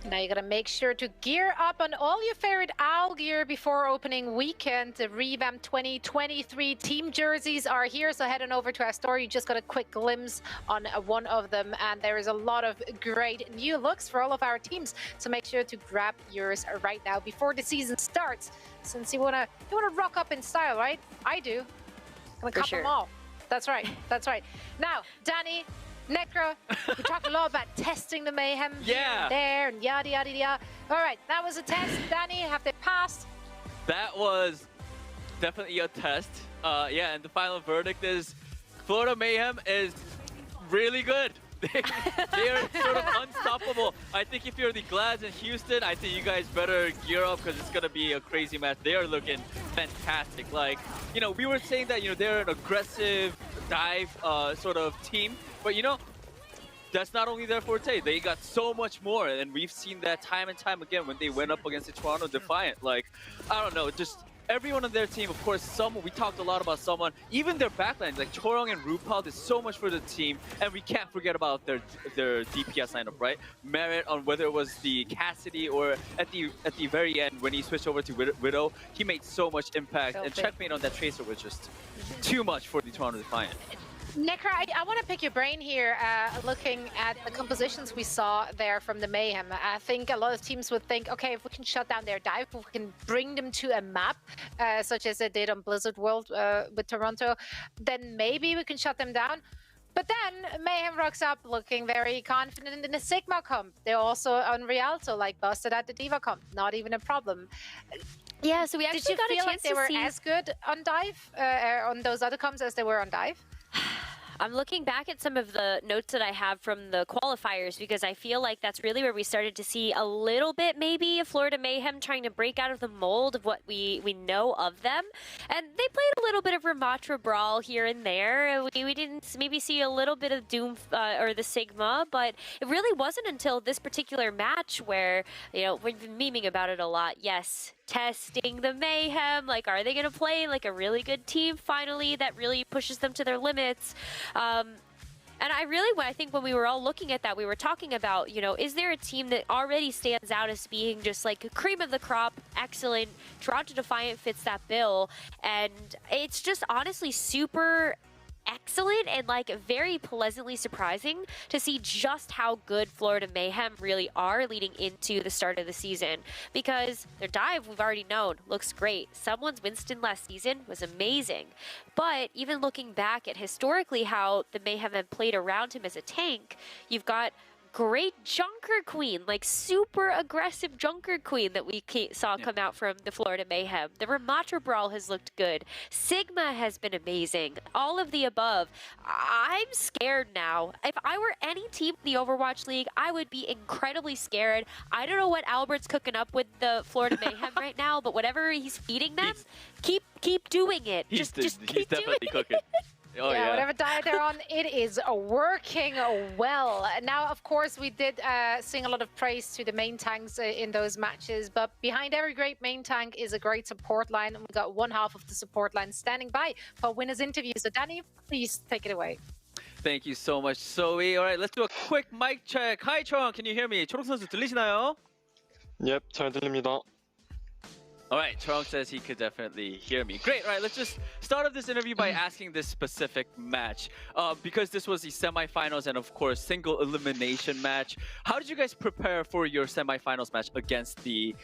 Now you gotta make sure to gear up on all your favorite OWL gear before opening weekend. The revamped 2023 team jerseys are here, so head on over to our store. You just got a quick glimpse on one of them, and there is a lot of great new looks for all of our teams. So make sure to grab yours right now before the season starts, since you wanna rock up in style, right? I do. I'm gonna cop them all. That's right. That's right. Now, Danny, Necro, we talked a lot about testing the Mayhem here and there and yada, yada, yada. All right, that was a test. Danny, have they passed? That was definitely a test. Yeah, and the final verdict is Florida Mayhem is really good. They are sort of unstoppable. I think if you're the Glads in Houston, I think you guys better gear up because it's going to be a crazy match. They are looking fantastic. Like, you know, we were saying that, you know, they're an aggressive dive sort of team, but, you know, that's not only their forte. They got so much more, and we've seen that time and time again when they went up against the Toronto Defiant. Like, I don't know, just everyone on their team, of course, someone, we talked a lot about someone, even their backlines, like Chorong and RuPaul did so much for the team, and we can't forget about their DPS lineup, right? Merit on whether it was the Cassidy or at the very end when he switched over to Widow, he made so much impact, and checkmate on that Tracer was just too much for the Toronto Defiant. Nekra, I want to pick your brain here, looking at the compositions we saw there from the Mayhem. I think a lot of teams would think, okay, if we can shut down their dive, if we can bring them to a map, such as they did on Blizzard World with Toronto, then maybe we can shut them down. But then Mayhem rocks up looking very confident in the Sigma comp. They're also on Rialto, like busted at the Diva comp. Not even a problem. Yeah, so we actually got a chance to see... Did you feel like they were as good on dive, on those other comps as they were on dive? I'm looking back at some of the notes that I have from the qualifiers because I feel like that's really where we started to see a little bit maybe of Florida Mayhem trying to break out of the mold of what we know of them. And they played a little bit of Ramatra Brawl here and there. We didn't maybe see a little bit of Doom or the Sigma, but it really wasn't until this particular match where, you know, we've been memeing about it a lot. Yes, testing the Mayhem, like, are they going to play like a really good team finally that really pushes them to their limits? And I think when we were all looking at that, we were talking about, you know, is there a team that already stands out as being just like cream of the crop, excellent? Toronto Defiant fits that bill, and it's just honestly super excellent and like very pleasantly surprising to see just how good Florida Mayhem really are leading into the start of the season, because their dive, we've already known, looks great. Someone's Winston last season was amazing, but even looking back at historically how the Mayhem have played around him as a tank, you've got great Junker Queen, like super aggressive Junker Queen that we saw come out from the Florida Mayhem. The Ramatra Brawl has looked good. Sigma has been amazing. All of the above. I'm scared now. If I were any team in the Overwatch League, I would be incredibly scared. I don't know what Albert's cooking up with the Florida Mayhem right now, but whatever he's feeding them, keep doing it. Just keep doing it. Oh, yeah, whatever diet they're on, it is working well. Now, of course, we did sing a lot of praise to the main tanks in those matches, but behind every great main tank is a great support line, and we got one half of the support line standing by for winners interview. So, Danny, please take it away. Thank you so much, Zoe. All right, let's do a quick mic check. Hi, Chorong, can you hear me? 초록 선수 들리시나요? Yep, 잘 들립니다. All right, Chorong says he could definitely hear me. Great, all right, let's just start off this interview by asking this specific match. Because this was the semifinals and, of course, single elimination match. How did you guys prepare for your semifinals match against the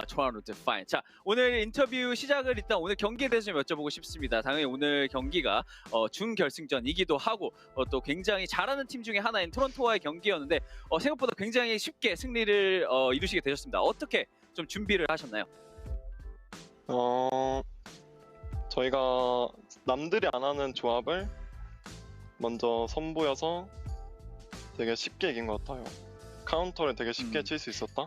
Toronto Defiant? 자, 오늘 인터뷰 시작을 일단 오늘 경기에 대해서 좀 여쭤보고 싶습니다. 당연히 오늘 경기가 준결승전이기도 하고 또 굉장히 잘하는 팀 중에 하나인 토론토와의 경기였는데 생각보다 굉장히 쉽게 승리를 이루시게 되셨습니다. 어떻게 좀 준비를 하셨나요? 저희가 남들이 안 하는 조합을 먼저 선보여서 되게 쉽게 이긴 것 같아요. 카운터를 되게 쉽게 칠 수 있었다.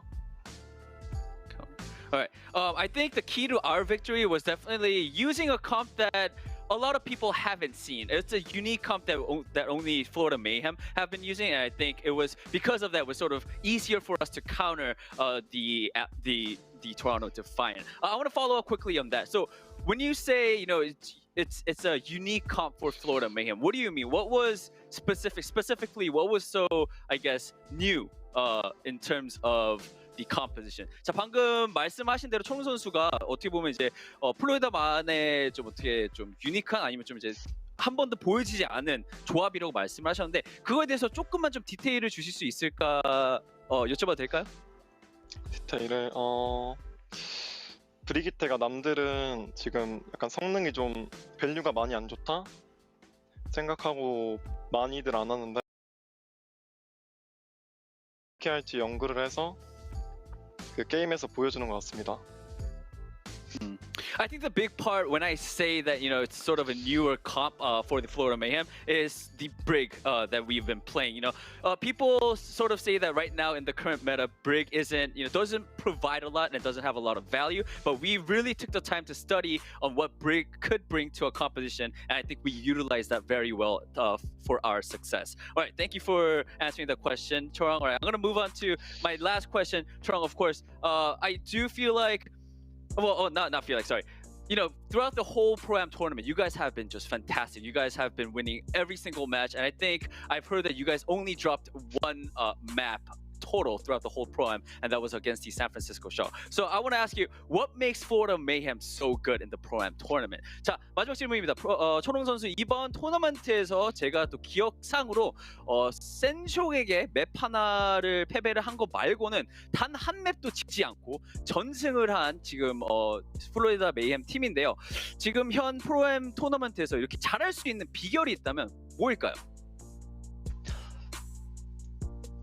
Alright, I think the key to our victory was definitely using a comp that a lot of people haven't seen. It's a unique comp that only Florida Mayhem have been using, and I think it was because of that it was sort of easier for us to counter the Toronto Defiant. I want to follow up quickly on that. So when you say, you know, it's a unique comp for Florida Mayhem, what do you mean? What was specifically what was so, I guess, new in terms of the composition? 자, 방금 말씀하신 대로 총 선수가 어떻게 보면 이제 플로리다만의 좀 어떻게 좀 유니크한 아니면 좀 이제 한 번도 보여지지 않은 조합이라고 말씀을 하셨는데 그거에 대해서 조금만 좀 디테일을 주실 수 있을까 여쭤봐도 될까요? 디테일을 브리기테가 남들은 지금 약간 성능이 좀 밸류가 많이 안 좋다 생각하고 많이들 안 하는데 어떻게 할지 연구를 해서 그 게임에서 보여주는 것 같습니다. I think the big part when I say that, you know, it's sort of a newer comp for the Florida Mayhem is the Brig that we've been playing. You know, people sort of say that right now in the current meta, Brig isn't, you know, doesn't provide a lot and it doesn't have a lot of value. But we really took the time to study on what Brig could bring to a composition, and I think we utilized that very well for our success. All right, thank you for answering the question, Chorong. All right, I'm gonna move on to my last question, Chorong. Of course, I do feel like. Well, not feel like, sorry. You know, throughout the whole Pro-Am tournament, you guys have been just fantastic. You guys have been winning every single match, and I think I've heard that you guys only dropped one map total throughout the whole Pro-Am, and that was against the San Francisco show. So I want to ask you, what makes Florida Mayhem so good in the Pro-Am tournament? 자, 마지막 질문입니다. 초롱 선수, 이번 토너먼트에서 제가 또 기억상으로 센쇼에게 맵 하나를 패배를 한 거 말고는 단 한 맵도 지지 않고 전승을 한 지금 플로리다 메이햄 팀인데요. 지금 현 프로엠 토너먼트에서 이렇게 잘할 수 있는 비결이 있다면 뭐일까요?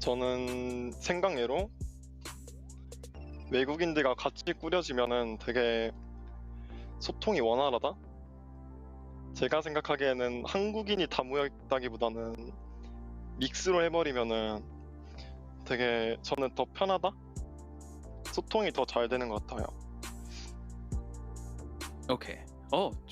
저는 생각외로 외국인들과 같이 꾸려지면은 되게 소통이 원활하다? 제가 생각하기에는 한국인이 다 모였다기보다는 믹스로 해버리면은 되게 저는 더 편하다? 소통이 더 잘 되는 것 같아요. Okay.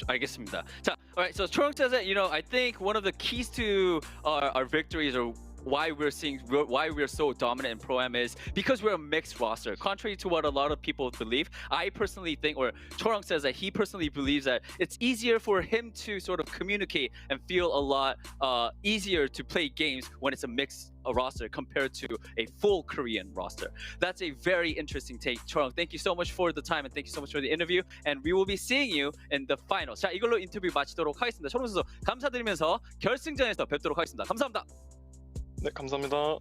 알겠습니다. 자, all right. So Chorong says that, you know, I think one of the keys to our victories or why we're so dominant in Pro-Am is because we're a mixed roster. Contrary to what a lot of people believe, I personally think, or Chorong says that he personally believes that it's easier for him to sort of communicate and feel a lot easier to play games when it's a mixed roster compared to a full Korean roster. That's a very interesting take. Chorong, thank you so much for the time and thank you so much for the interview, and we will be seeing you in the finals. 자, 이걸로 인터뷰 마치도록 하겠습니다. 초롱 선수 감사드리면서 결승전에서 뵙도록 하겠습니다. 감사합니다. 네, 감사합니다.